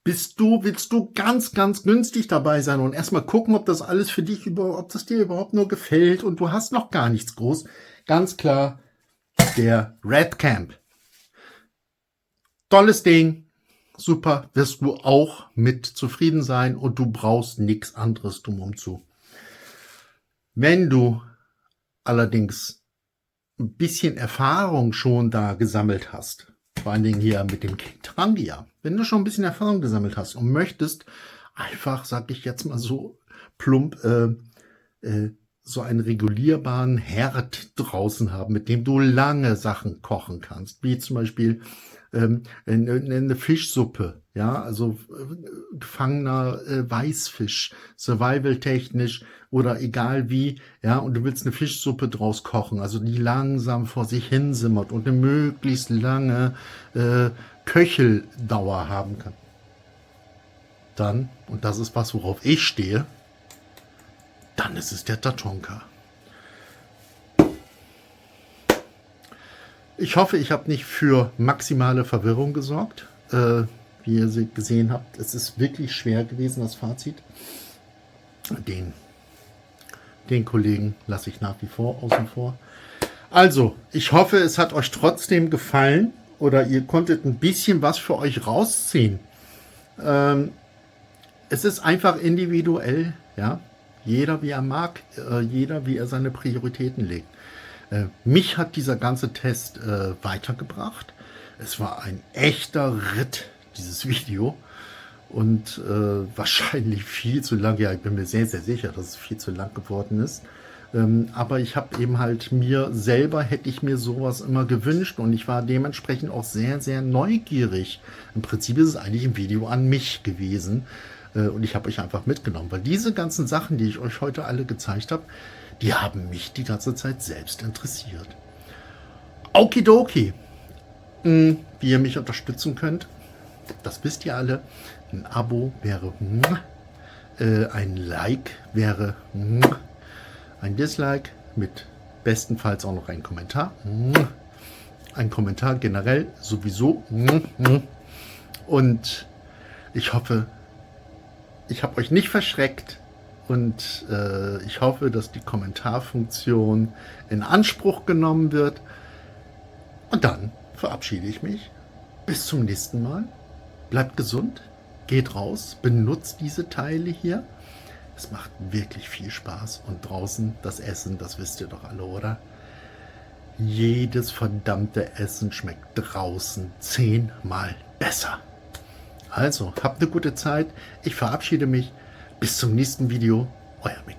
Willst du ganz, ganz günstig dabei sein und erstmal gucken, ob das alles für dich ob das dir überhaupt nur gefällt und du hast noch gar nichts groß. Ganz klar, der Red Camp. Tolles Ding. Super, wirst du auch mit zufrieden sein und du brauchst nichts anderes drumherum zu. Wenn du allerdings ein bisschen Erfahrung schon da gesammelt hast, vor allen Dingen hier mit dem Trangia, wenn du schon ein bisschen Erfahrung gesammelt hast und möchtest einfach, sag ich jetzt mal so plump, so einen regulierbaren Herd draußen haben, mit dem du lange Sachen kochen kannst, wie zum Beispiel eine Fischsuppe, ja, also gefangener Weißfisch, survival-technisch oder egal wie, ja, und du willst eine Fischsuppe draus kochen, also die langsam vor sich hin simmert und eine möglichst lange Köcheldauer haben kann. Dann, und das ist was, worauf ich stehe, dann ist es der Tatonka. Ich hoffe, ich habe nicht für maximale Verwirrung gesorgt. Wie ihr gesehen habt, es ist wirklich schwer gewesen, das Fazit. Den Kollegen lasse ich nach wie vor außen vor. Also, ich hoffe, es hat euch trotzdem gefallen oder ihr konntet ein bisschen was für euch rausziehen. Es ist einfach individuell, ja. Jeder wie er mag, jeder wie er seine Prioritäten legt. Mich hat dieser ganze Test weitergebracht. Es war ein echter Ritt, dieses Video. Und wahrscheinlich viel zu lang. Ja, ich bin mir sehr, sehr sicher, dass es viel zu lang geworden ist. Aber ich habe eben halt hätte ich mir sowas immer gewünscht. Und ich war dementsprechend auch sehr, sehr neugierig. Im Prinzip ist es eigentlich ein Video an mich gewesen. Und ich habe euch einfach mitgenommen. Weil diese ganzen Sachen, die ich euch heute alle gezeigt habe, die haben mich die ganze Zeit selbst interessiert. Okidoki. Wie ihr mich unterstützen könnt, das wisst ihr alle. Ein Abo wäre ein Like wäre ein Dislike mit bestenfalls auch noch ein Kommentar. Ein Kommentar generell sowieso. Und ich hoffe, ich habe euch nicht verschreckt. Und ich hoffe, dass die Kommentarfunktion in Anspruch genommen wird. Und dann verabschiede ich mich. Bis zum nächsten Mal. Bleibt gesund. Geht raus. Benutzt diese Teile hier. Es macht wirklich viel Spaß. Und draußen das Essen, das wisst ihr doch alle, oder? Jedes verdammte Essen schmeckt draußen 10-mal besser. Also, habt eine gute Zeit. Ich verabschiede mich. Bis zum nächsten Video. Euer Mick.